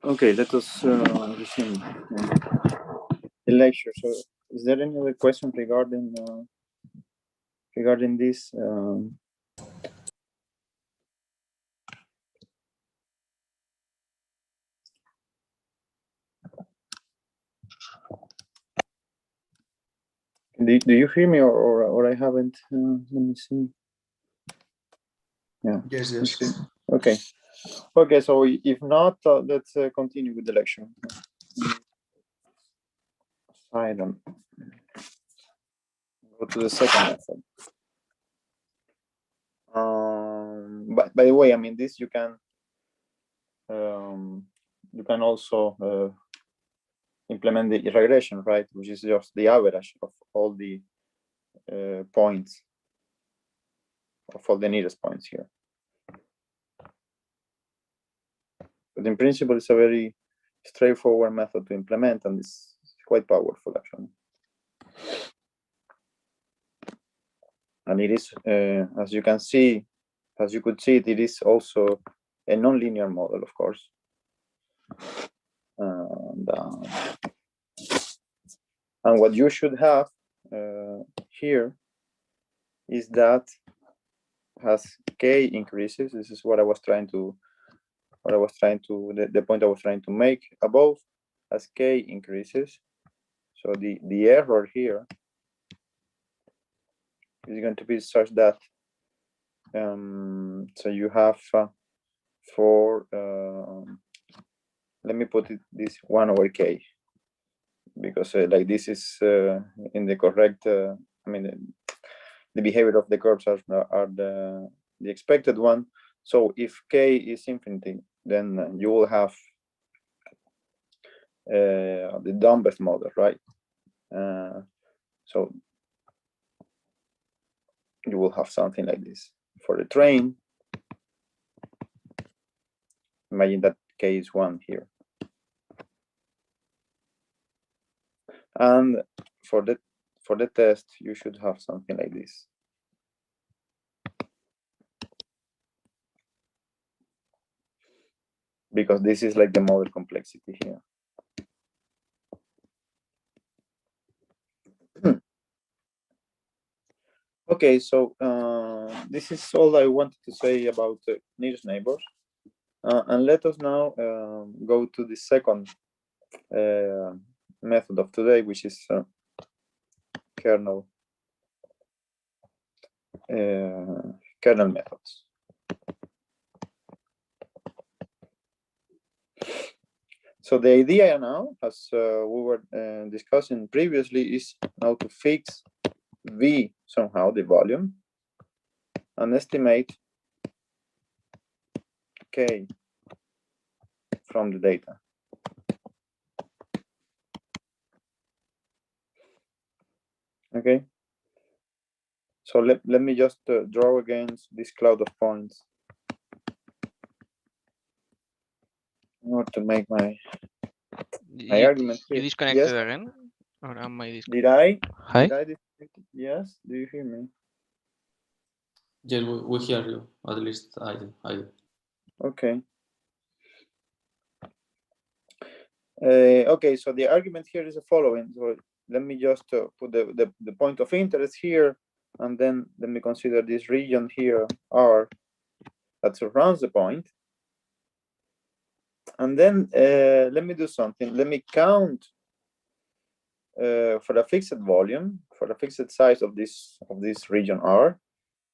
Okay, let us resume the lecture. So, is there any other question regarding this? Do you hear me, or I haven't? Let me see. Yeah. Yes, yes. Okay. Okay. So if not, let's continue with the lecture. I don't go to the second method. But by the way, I mean this you can also implement the regression, right? Which is just the average of all the points, of all the nearest points here. But in principle, it's a very straightforward method to implement, and it's quite powerful actually. And it is, as you could see, it is also a nonlinear model, of course. And what you should have here is that as k increases, this is what I was trying to, the point I was trying to make above, as k increases. So the error here is going to be such that, so you have let me put it this 1 over k, because like this is in the correct, I mean, the behavior of the curves are the expected one. So if k is infinity, then you will have the dumbest model, right? So you will have something like this for the train. Imagine that k is 1 here, and for the test you should have something like this. Because this is like the model complexity here. Okay, so this is all I wanted to say about nearest neighbors. And let us now go to the second method of today, which is kernel methods. So the idea now, as we were discussing previously, is now to fix V somehow, the volume, and estimate K from the data. Okay. So let me just draw against this cloud of points in order to make my argument here. You disconnected Yes? again? Or am I disconnected? Did I? Hi? Did I disconnect? Yes? Do you hear me? Yes, we hear you. At least I do. Okay. Okay, so the argument here is the following. So let me just put the point of interest here, and then let me consider this region here, R, that surrounds the point. And then let me do something. Let me count for a fixed volume, for a fixed size of this region R.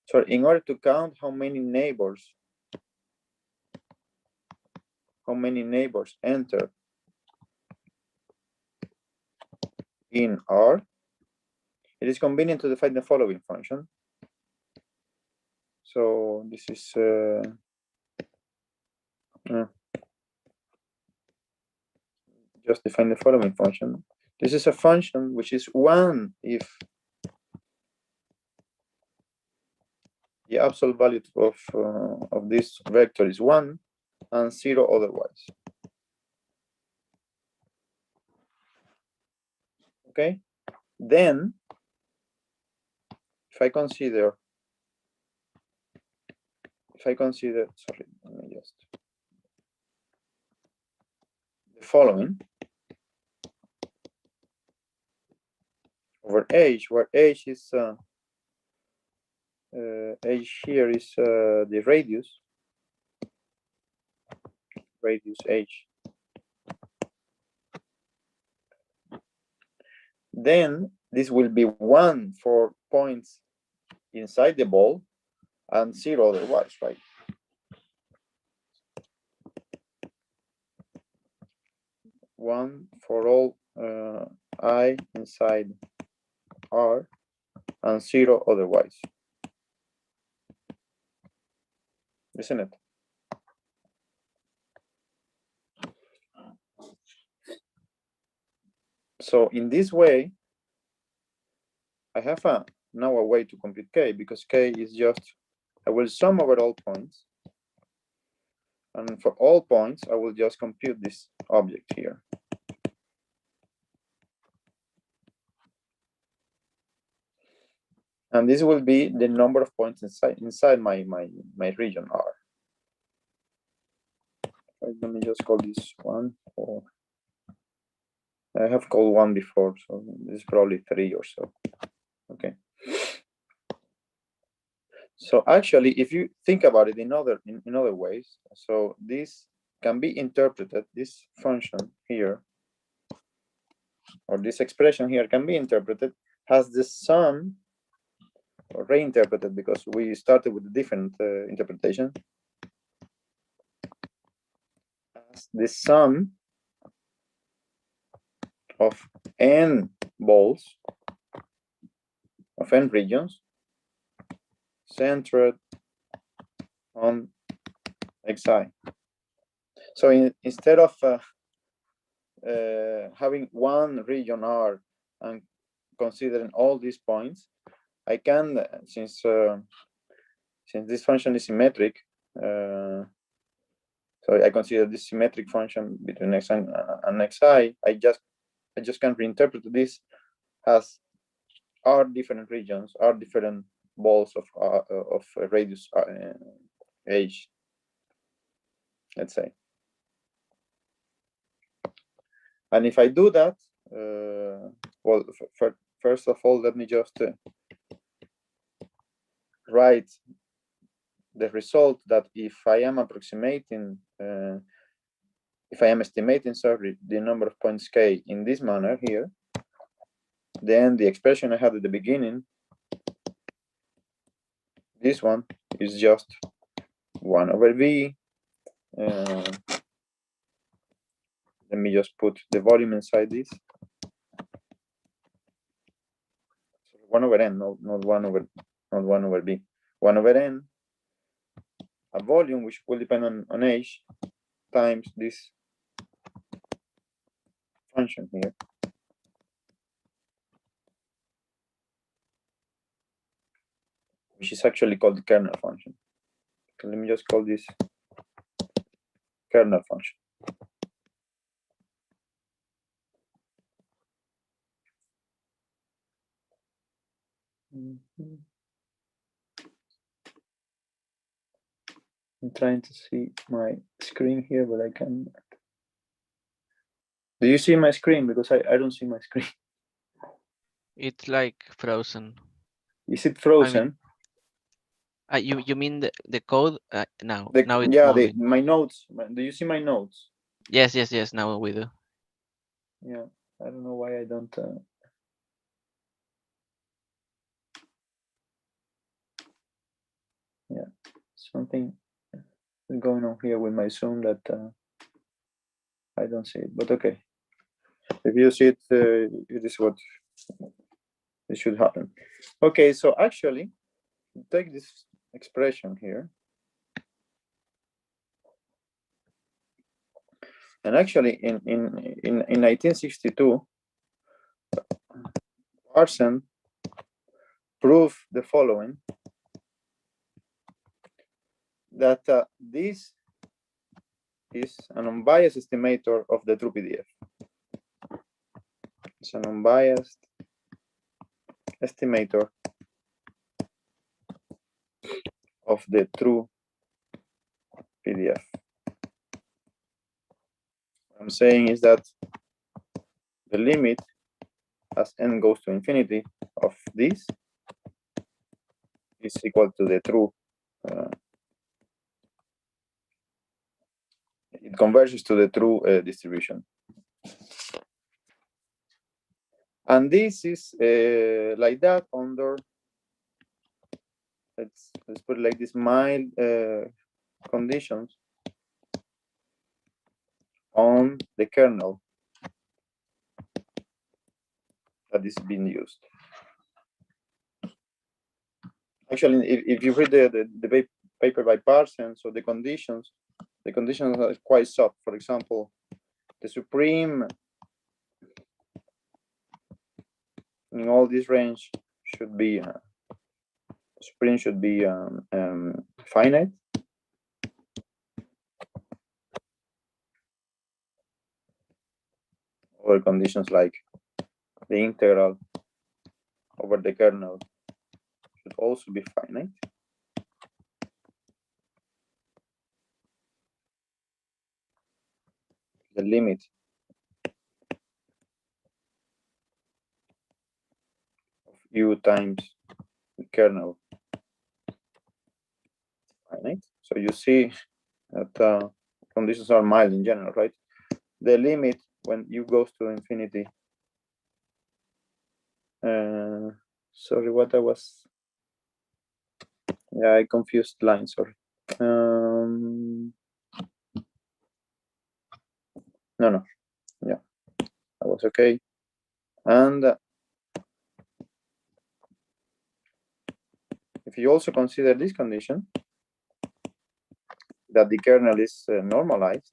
So in order to count how many neighbors enter in R, it is convenient to define the following function. So this is just define the following function. This is a function which is 1 if the absolute value of this vector is 1 and 0 otherwise. Okay, then if I consider, sorry, let me just, the following over h, where h is h here is the radius h. Then this will be 1 for points inside the ball and 0 otherwise, right? One for all I inside R and 0 otherwise. Isn't it? So in this way, I have now a way to compute K, because K is just, I will sum over all points. And for all points, I will just compute this object here. And this will be the number of points inside my region R. Right, let me just call this 1, or I have called 1 before, so this is probably 3 or so. Okay. So actually, if you think about it in other ways, so this can be interpreted, this function here, or this expression here can be interpreted as the sum, or reinterpreted because we started with a different interpretation, as the sum of n balls, of n regions, centered on xi. So instead of having one region R and considering all these points, I can, since this function is symmetric, so I consider this symmetric function between x and xi, I just can reinterpret this as R different regions, R different balls of radius h, let's say. And if I do that, well, first of all, let me just write the result that if I am approximating, if I am estimating, sorry, the number of points k in this manner here, then the expression I had at the beginning, this one is just 1 over v. Let me just put the volume inside this. 1 over n, not 1 over b. 1 over n, a volume which will depend on h times this function here, which is actually called the kernel function. So let me just call this kernel function. I'm trying to see my screen here, but I can't. Do you see my screen? Because I don't see my screen. It's like frozen. Is it frozen? I mean, you mean the code? Now it's yeah, moving. my notes. Do you see my notes? Yes. Now we do. Yeah, I don't know why I don't. Yeah, something is going on here with my Zoom that I don't see it. But okay, if you see it, it is what it should happen. Okay, so actually, take this expression here, and actually in 1962, Larsen proved the following, that this is an unbiased estimator of the true PDF. It's an unbiased estimator of the true PDF. I'm saying is that the limit as n goes to infinity of this is equal to the true. It converges to the true distribution. And this is like that under, let's put it like this, mild conditions on the kernel that is being used. Actually, if you read the paper by Parsons, so the conditions are quite soft. For example, the supreme in all this range should be supreme should be finite. Or conditions like the integral over the kernel should also be finite. The limit of u times the kernel finite. So you see that conditions are mild in general, right? The limit when u goes to infinity. Sorry, what I was. Yeah, I confused lines. Sorry. No. Yeah, that was okay. And if you also consider this condition, that the kernel is normalized,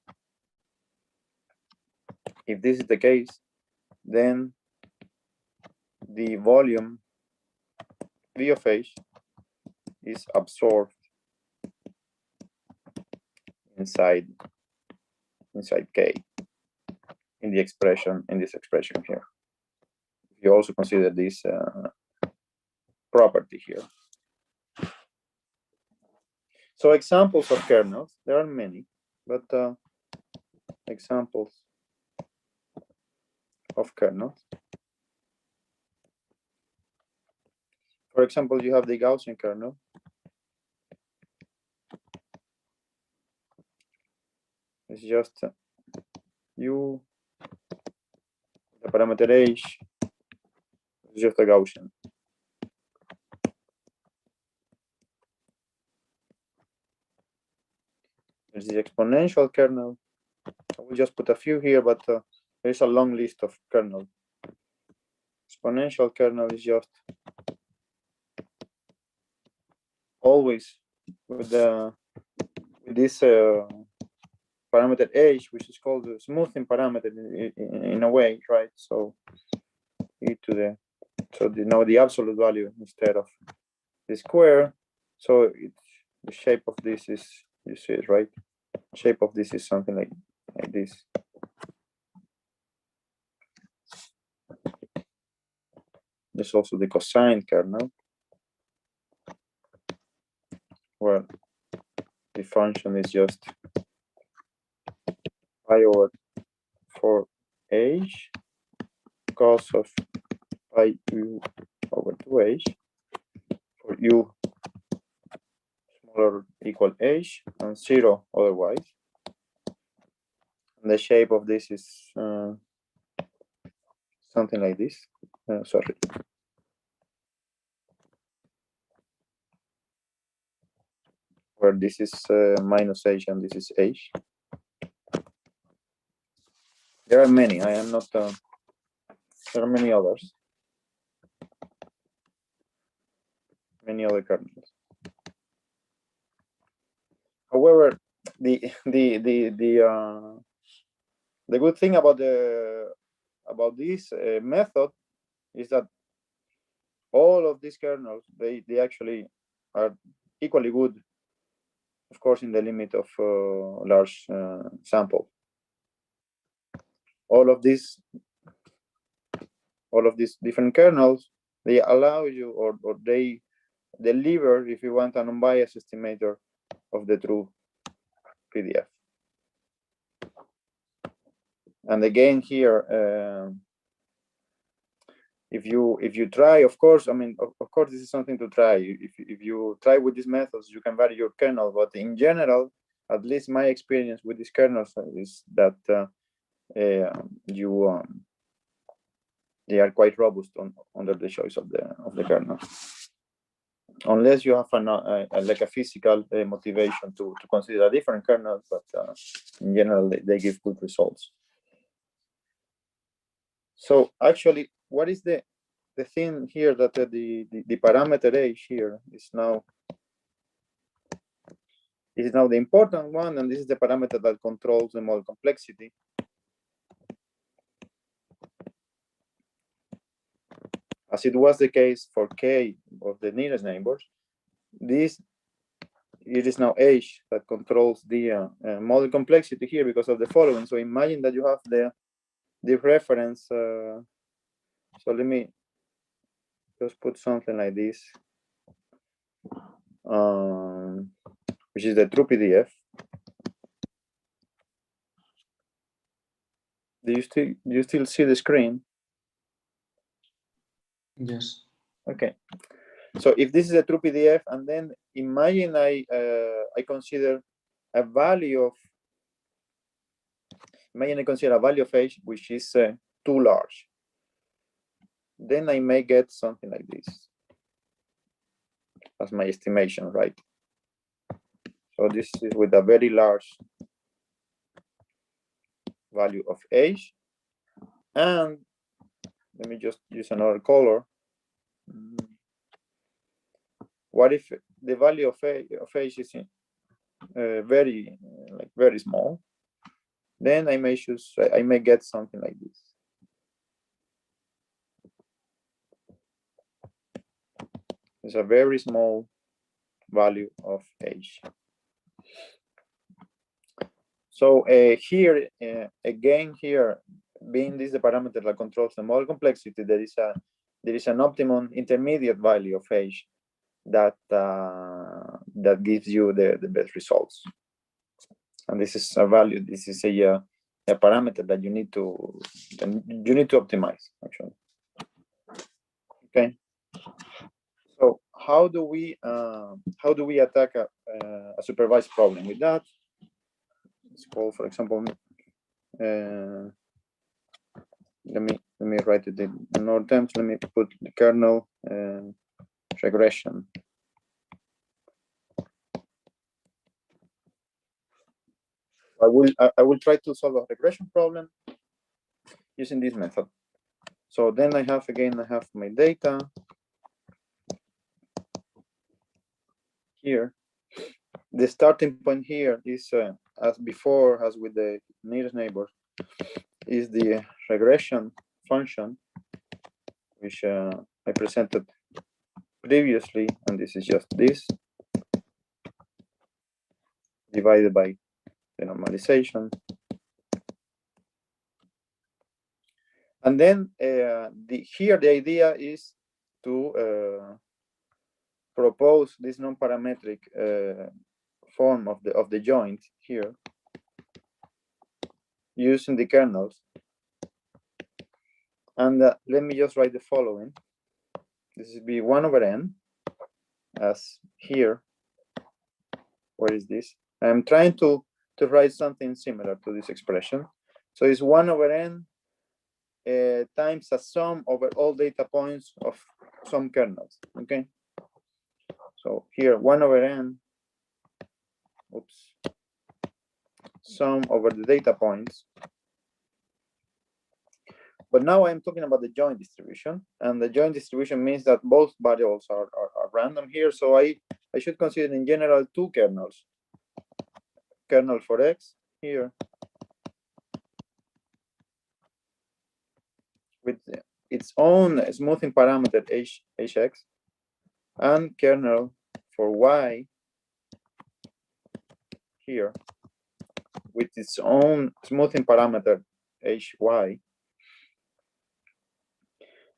if this is the case, then the volume V of h is absorbed inside K in this expression here. You also consider this property here. So examples of kernels, there are many, but examples of kernels. For example, you have the Gaussian kernel. It's just u, the parameter h, is just a Gaussian. There's the exponential kernel. I will just put a few here, but there's a long list of kernels. Exponential kernel is just always with this parameter h, which is called the smoothing parameter in a way, right? So e to the, so the absolute value instead of the square. So the shape of this is, you see it, right? Shape of this is something like this. There's also the cosine kernel, where the function is just pi over 4h cos of pi u over 2h for u smaller or equal h and 0 otherwise. And the shape of this is something like this. Sorry. Where this is minus h and this is h. There are many. I am not. There are many others. Many other kernels. However, the good thing about this method is that all of these kernels they actually are equally good, of course, in the limit of large sample. All of these different kernels, they allow you, or they deliver, if you want, an unbiased estimator of the true PDF. And again here, if you try, of course, I mean, of course, this is something to try. If you try with these methods, you can vary your kernel. But in general, at least my experience with these kernels is that they are quite robust under the choice of the kernel, unless you have like a physical motivation to consider a different kernel. But in general, they give good results. So actually, what is the thing here that the parameter age here is now the important one, and this is the parameter that controls the model complexity. As it was the case for K of the nearest neighbors, it is now age that controls the model complexity here because of the following. So imagine that you have the reference. So let me just put something like this, which is the true PDF. Do you still see the screen? Yes. Okay. So if this is a true PDF, and then imagine I consider a value of age which is too large, then I may get something like this as my estimation, right? So this is with a very large value of age, and let me just use another color. What if the value of age is very small? Then I may get something like this. It's a very small value of age. So here again, here being this the parameter that controls the model complexity, there is an optimum intermediate value of age that gives you the best results. And this is a value. This is a parameter that you need to optimize actually. Okay. So how do we attack a supervised problem with that? It's called, for example, let me write it in more terms. Let me put the kernel regression. I will try to solve a regression problem using this method. So then I have my data here. The starting point here is as before, as with the nearest neighbor, is the regression function, which I presented previously, and this is just this divided by the normalization. And then here the idea is to propose this non-parametric form of the joint here using the kernels. And let me just write the following. This will be 1 over n as here. Where is this? I'm trying to write something similar to this expression. So it's 1 over n times a sum over all data points of some kernels. Okay. So here 1 over n, sum over the data points. But now I'm talking about the joint distribution, and the joint distribution means that both variables are random here. So I should consider in general 2 kernels. Kernel for x here with its own smoothing parameter hx, and kernel for y here with its own smoothing parameter hy.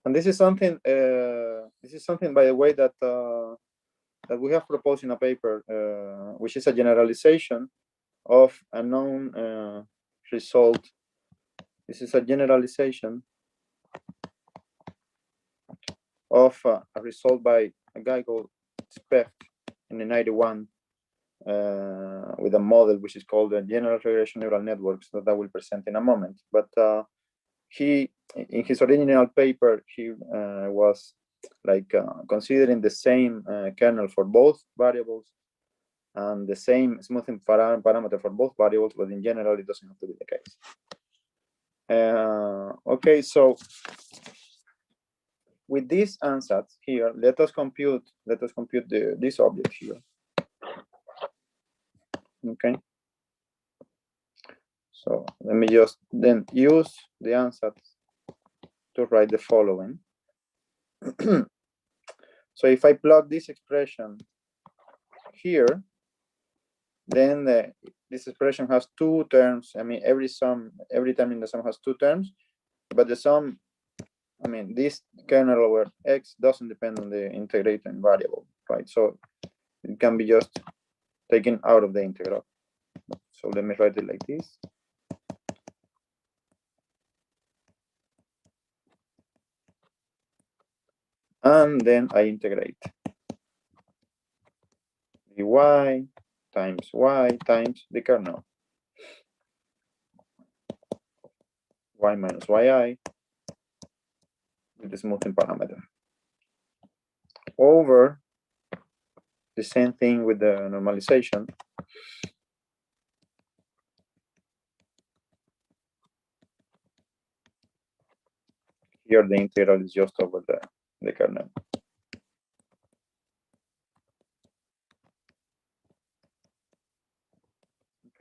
And this is something by the way that that we have proposed in a paper, which is a generalization of a known result This is a generalization of a result by a guy called Specht in the 91 with a model which is called the general regression neural networks that I will present in a moment. But he, in his original paper, he was like considering the same kernel for both variables and the same smoothing parameter for both variables, but in general, it doesn't have to be the case. Okay, so with these ansatz here, let us compute this object here. Okay. So let me just then use the ansatz to write the following. So if I plug this expression here, then this expression has two terms. I mean, every term in the sum has two terms, but the sum, I mean, this kernel over x doesn't depend on the integrating variable, right? So it can be just taken out of the integral. So let me write it like this. And then I integrate dy times y times the kernel, y minus yi with the smoothing parameter, over the same thing with the normalization. Here the integral is just over the kernel.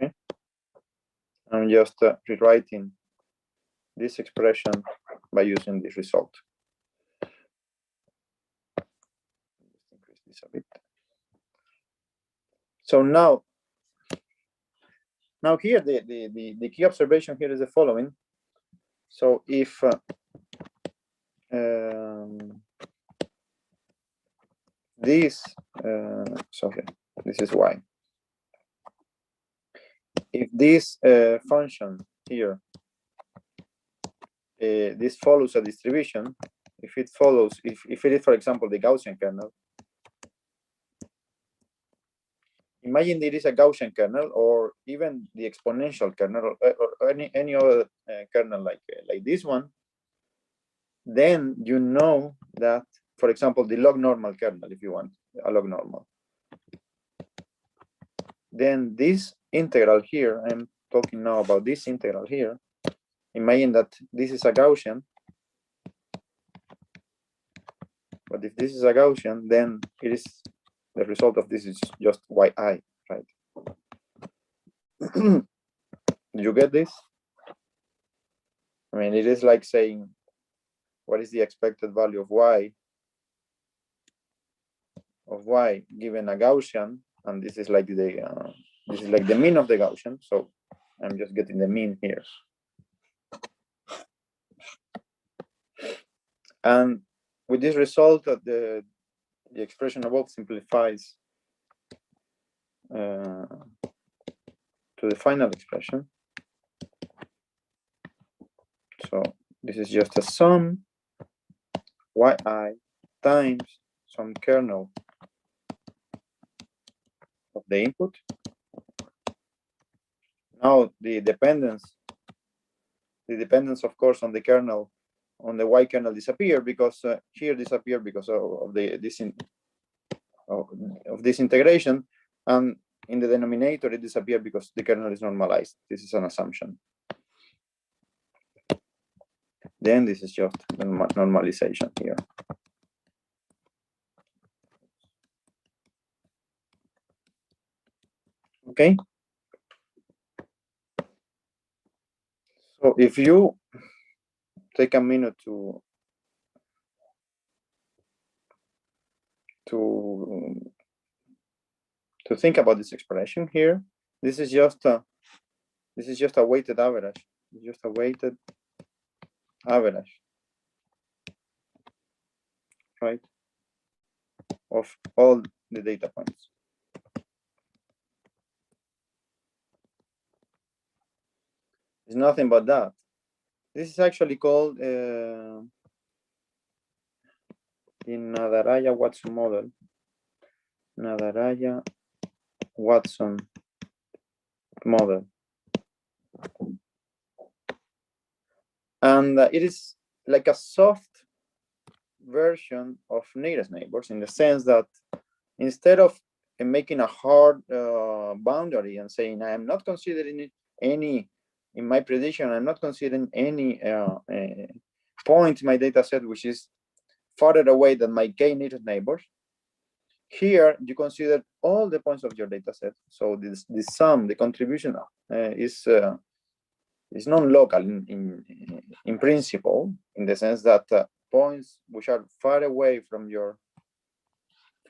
Okay, I'm just rewriting this expression by using this result. Just increase this a bit. So now here the key observation here is the following. So if this sorry, this is y. If this function here, this follows a distribution, if it follows, if it is, for example, the Gaussian kernel, imagine it is a Gaussian kernel or even the exponential kernel or any other kernel like this one, then you know that, for example, the log normal kernel, if you want a log normal, then this integral here, I'm talking now about this integral here, imagine that this is a Gaussian, but if this is a Gaussian, then it is the result of this is just yi, right? Do you get this? I mean, it is like saying, what is the expected value of y given a Gaussian, and this is like the mean of the Gaussian. So I'm just getting the mean here. And with this result, the expression above simplifies to the final expression. So this is just a sum yi times some kernel of the input. Now the dependence of course on the kernel, on the y kernel disappear because here disappear because of this integration, and in the denominator it disappear because the kernel is normalized. This is an assumption. Then this is just the normalization here. Okay. So if you take a minute to think about this expression here, this is just a weighted average. It's just a weighted average, right, of all the data points. It's nothing but that. This is actually called in Nadaraya-Watson model. Nadaraya-Watson model. And it is like a soft version of nearest neighbors in the sense that instead of making a hard boundary and saying I am not considering any in my prediction, I'm not considering any point in my data set which is farther away than my k nearest neighbors. Here you consider all the points of your data set. So this sum, the contribution is non-local in principle, in the sense that points which are far away from your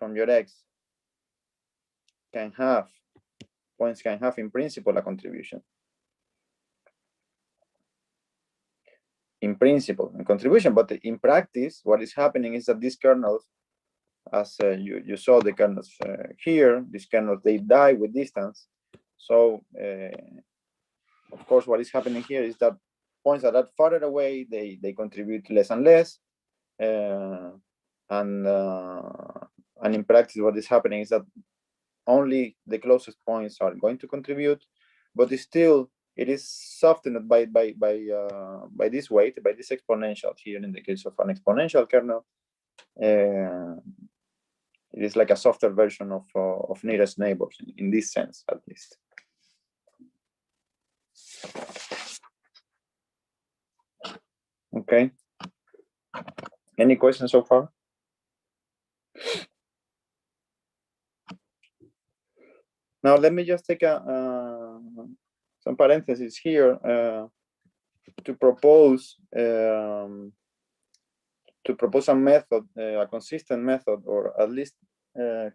x points can have in principle a contribution. In principle, in contribution, but in practice, what is happening is that these kernels, as you saw the kernels here, these kernels, they die with distance. So of course, what is happening here is that points that are farther away, they contribute less and less. And in practice, what is happening is that only the closest points are going to contribute, but still it is softened by this weight, by this exponential here in the case of an exponential kernel. It is like a softer version of nearest neighbors in this sense, at least. Okay. Any questions so far? Now let me just take some parentheses here to propose a method, a consistent method, or at least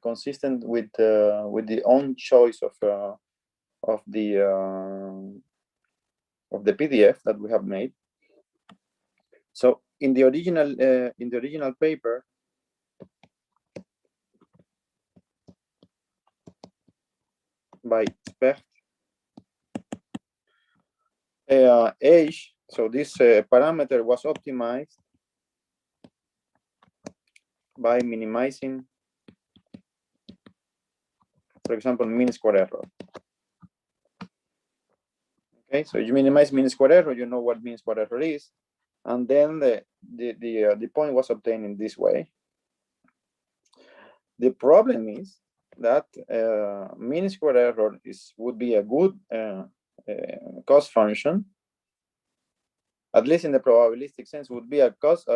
consistent with the own choice of the PDF that we have made. So in the original paper, by Specht, age, so this parameter was optimized by minimizing, for example, mean square error. Okay, so you minimize mean square error, you know what mean square error is, and then the point was obtained in this way. The problem is that mean square error would be a good cost function, at least in the probabilistic sense, would be a cost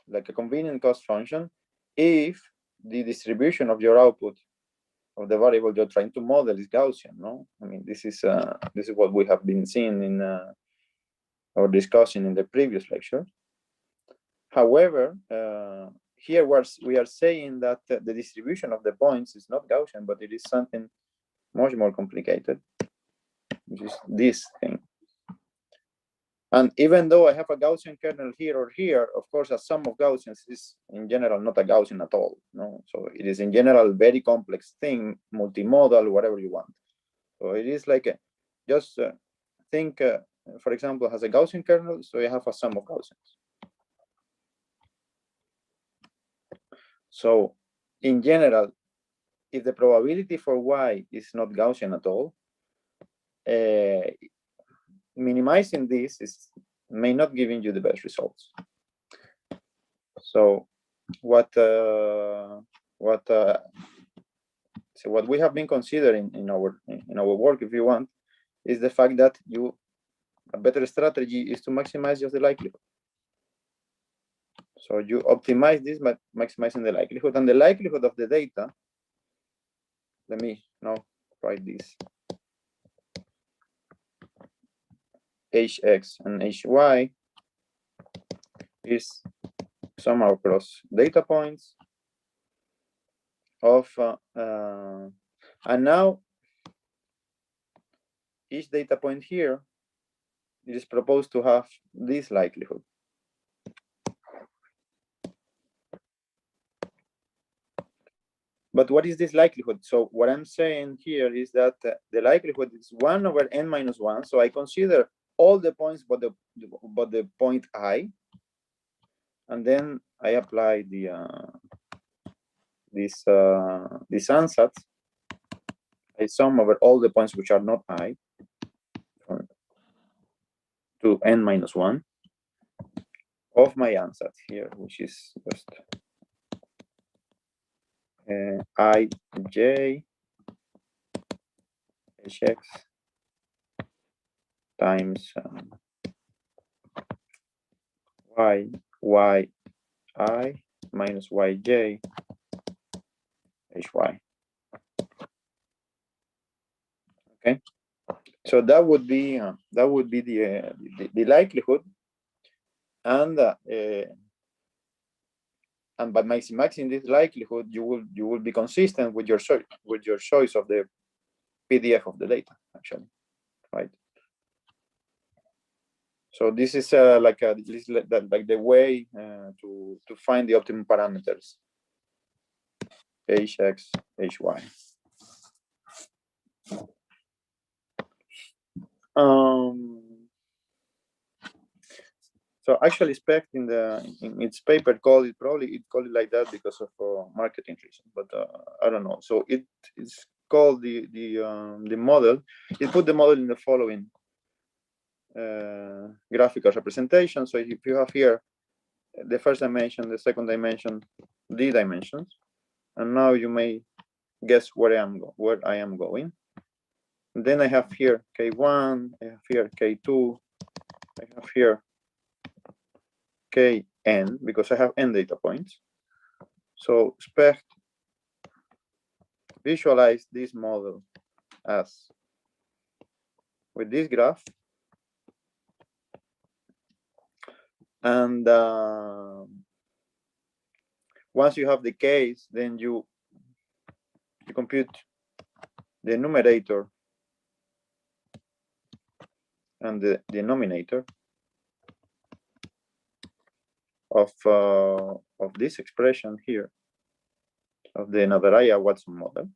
like a convenient cost function if the distribution of your output of the variable you're trying to model is Gaussian. No, I mean this is what we have been seeing in or discussing in the previous lecture. However, here we are saying that the distribution of the points is not Gaussian, but it is something much more complicated, which is this thing. And even though I have a Gaussian kernel here or here, of course, a sum of Gaussians is in general not a Gaussian at all. No, so it is in general a very complex thing, multimodal, whatever you want. So it is like just think, for example, has a Gaussian kernel, so you have a sum of Gaussians. So in general, if the probability for y is not Gaussian at all, minimizing this may not giving you the best results. So what we have been considering in our work, if you want, is the fact that a better strategy is to maximize just the likelihood. So you optimize this by maximizing the likelihood, and the likelihood of the data. Let me now write this. Hx and Hy is sum across data points of and now each data point here, it is proposed to have this likelihood. But what is this likelihood? So what I'm saying here is that the likelihood is 1 over n minus 1. So I consider all the points but the point I, and then I apply the this ansatz. I sum over all the points which are not I to n minus 1 of my ansatz here, which is just I j hx times y I minus yj hy. Okay, so that would be the likelihood, and by maximizing this likelihood, you will be consistent with your choice of the PDF of the data, actually, right? So this is like the way to find the optimum parameters, hx, hy. So actually, Specht in its paper called it like that because of marketing reasons, but I don't know. So it's called the model. It put the model in the following graphical representation. So if you have here the first dimension, the second dimension, d dimensions, and now you may guess where I am going. And then I have here k1, I have here k2, I have here kn, because I have n data points. So Specht visualize this model as with this graph, and once you have the case, then you compute the numerator and the denominator of this expression here of the Nadaraya-Watson model,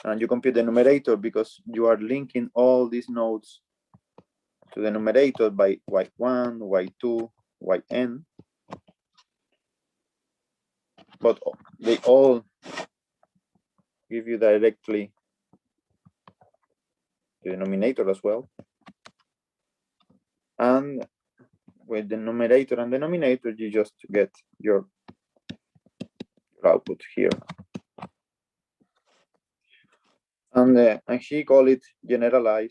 and you compute the numerator because you are linking all these nodes to the numerator by y1, y2, yn, but they all give you directly the denominator as well, and with the numerator and denominator, you just get your output here. And he called it general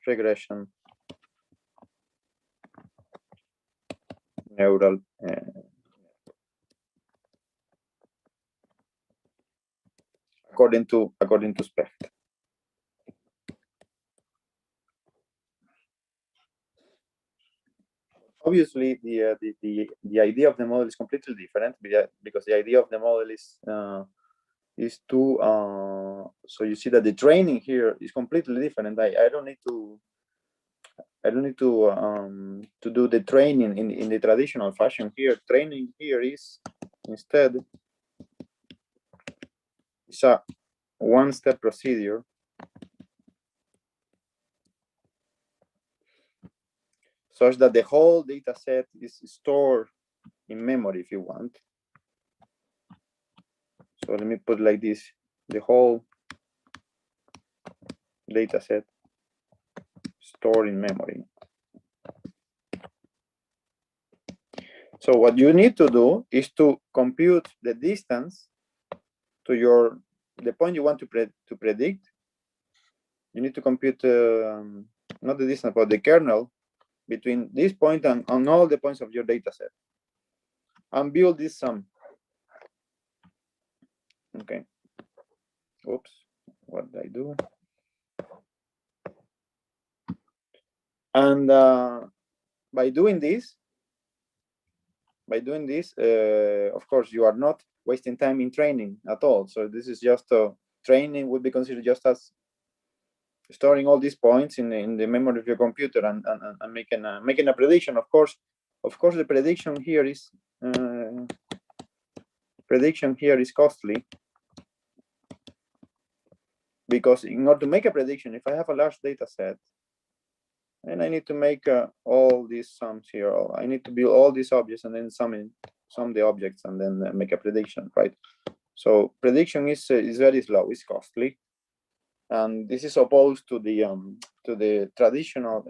regression neural according to Specht. Obviously, the idea of the model is completely different, because the idea of the model is to so you see that the training here is completely different. I don't need to do the training in the traditional fashion here. Training here is instead it's a one-step procedure such that the whole data set is stored in memory, if you want. So let me put like this: the whole data set stored in memory. So what you need to do is to compute the distance to the point you want to predict. You need to compute not the distance, but the kernel between this point and all the points of your data set, and build this sum. Okay. Oops, what did I do? And by doing this, of course, you are not wasting time in training at all. So this is just training would be considered just as storing all these points in the memory of your computer and making a prediction. Of course, the prediction here is costly, because in order to make a prediction, if I have a large data set, and I need to make all these sums here, or I need to build all these objects and then sum the objects and then make a prediction, right? So prediction is very slow, it's costly, and this is opposed to the traditional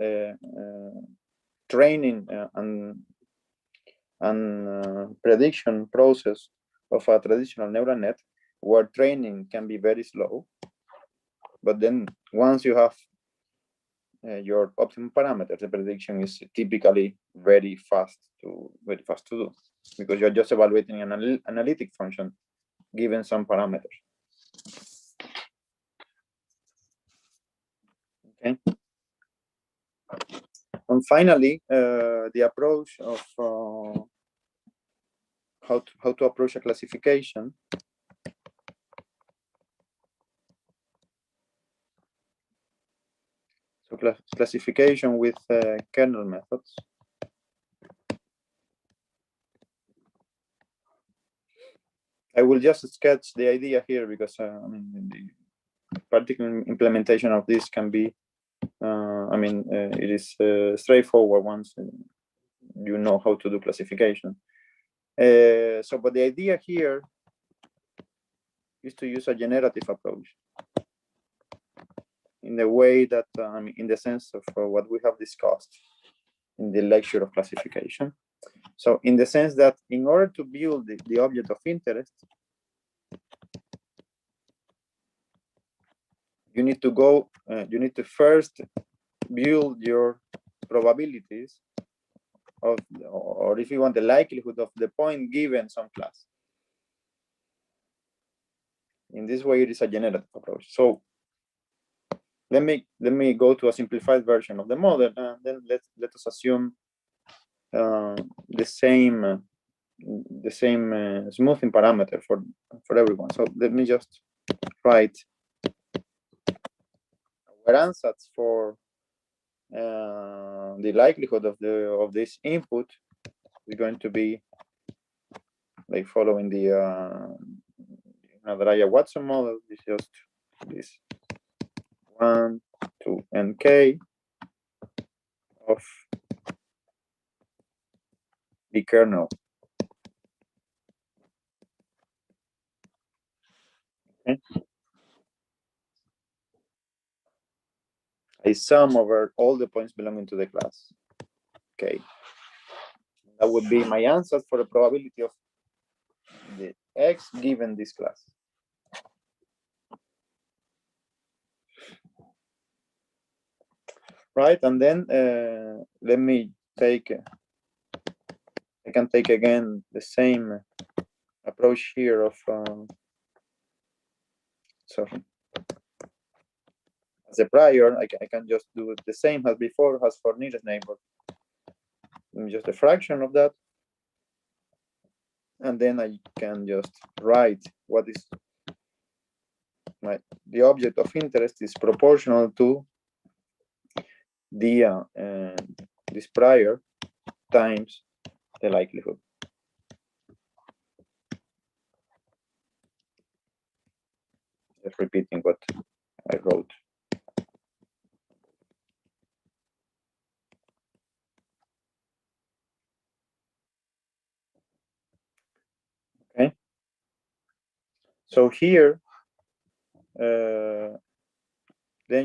training and prediction process of a traditional neural net, where training can be very slow, but then once you have your optimum parameters, the prediction is typically very fast to do, because you're just evaluating an analytic function given some parameters. Okay. And finally, the approach of how to approach a classification. So classification with kernel methods. I will just sketch the idea here because I mean, the particular implementation of this can be, it is straightforward once you know how to do classification. But the idea here is to use a generative approach in the way that, in the sense of what we have discussed in the lecture of classification. So in the sense that in order to build the object of interest, you need to first build your probabilities of, or if you want, the likelihood of the point given some class. In this way, it is a generative approach. So let me go to a simplified version of the model, and then let us assume the same smoothing parameter for everyone. So let me just write our ansatz for the likelihood of this input is going to be like following the Nadaraya-Watson model. It's just this 1, 2, and k of the kernel. Okay. I sum over all the points belonging to the class. Okay. That would be my answer for the probability of the x given this class. Right, and then let me take, I can take again the same approach here of, sorry, as a prior, I can just do the same as before, as for nearest neighbor. Just a fraction of that. And then I can just write what is the object of interest is proportional to the this prior times the likelihood. Just repeating what I wrote. Okay. So here, then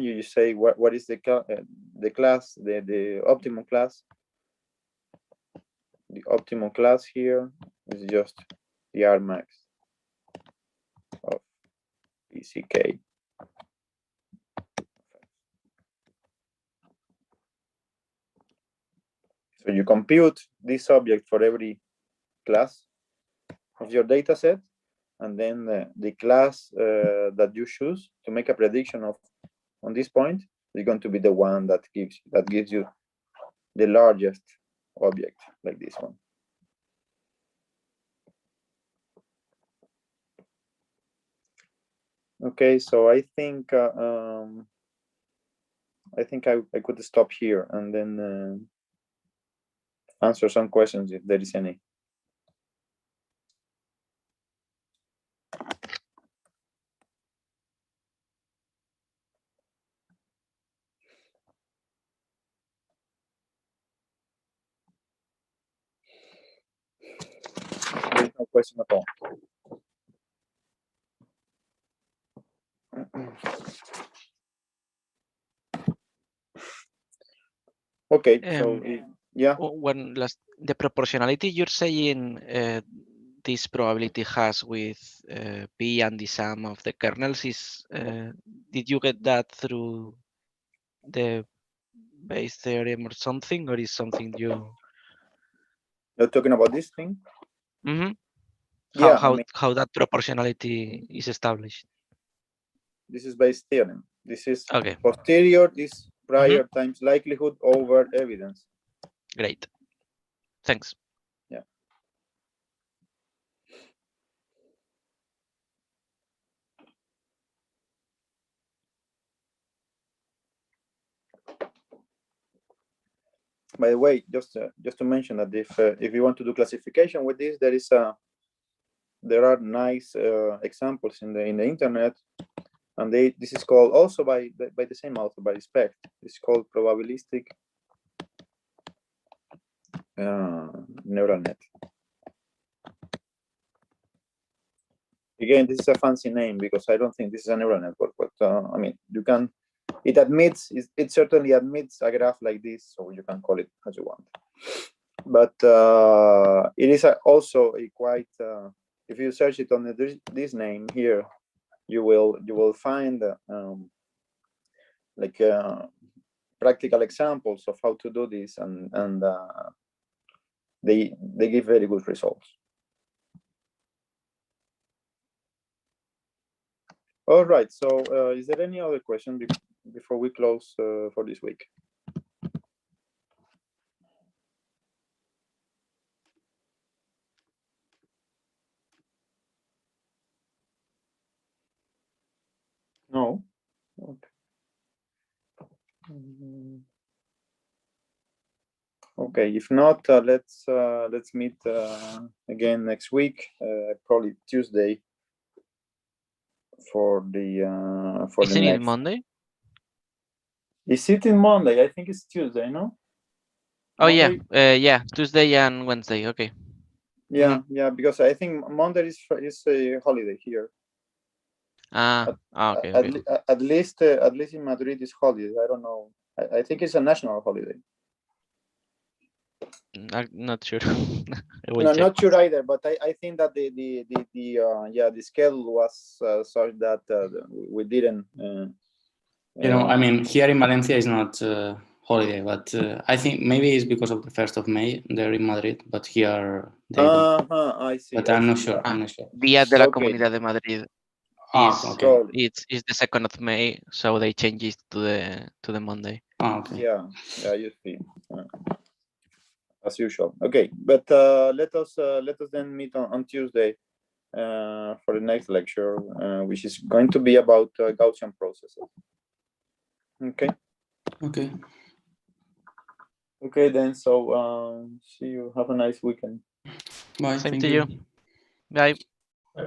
you say what is the class, the optimum class. The optimum class here is just the R max of PCK. So you compute this object for every class of your data set, and then the class that you choose to make a prediction of on this point is going to be the one that gives you the largest object, like this one. Okay, so I think I could stop here and then answer some questions if there is any. no question at all. Okay, so yeah. One last, the proportionality you're saying this probability has with P and the sum of the kernels is, did you get that through the Bayes theorem or something, or is something you? You're talking about this thing? Mm-hmm. Yeah, How that proportionality is established? This is Bayes theorem. This is okay. Posterior is prior times likelihood over evidence. Great. Thanks. Yeah. By the way, just to mention that if you want to do classification with this, there are nice examples in the internet, and this is called also by the same author, by Specht. It's called probabilistic neural net. Again, this is a fancy name because I don't think this is a neural network, but I mean, you can. It certainly admits a graph like this, so you can call it as you want. But it is also a quite. If you search it on this name here, you will find like practical examples of how to do this, and they give very good results. All right. So, is there any other question before we close for this week? No. Okay. Okay. If not, let's meet again next week, probably Tuesday, for the Isn't next. it Monday? Is it in Monday? I think it's Tuesday. No. Oh Monday? yeah, Tuesday and Wednesday. Okay. Yeah, yeah. Because I think Monday is a holiday here. Okay. At least in Madrid is holiday. I don't know. I think it's a national holiday. I'm not sure. No, not sure either. But I think that the schedule was such that we didn't. I mean, here in Valencia is not holiday, but I think maybe it's because of the 1st of May there in Madrid, but here they don't. I see. But I'm not sure. I'm not sure. Día de la Comunidad de Madrid is the 2nd of May, so they changed it to the Monday. Okay. Yeah, you see. As usual. Okay, but let us then meet on Tuesday for the next lecture, which is going to be about Gaussian processes. Okay. Okay. Okay then. So see you. Have a nice weekend. Bye. Same Thank to you. you. Bye.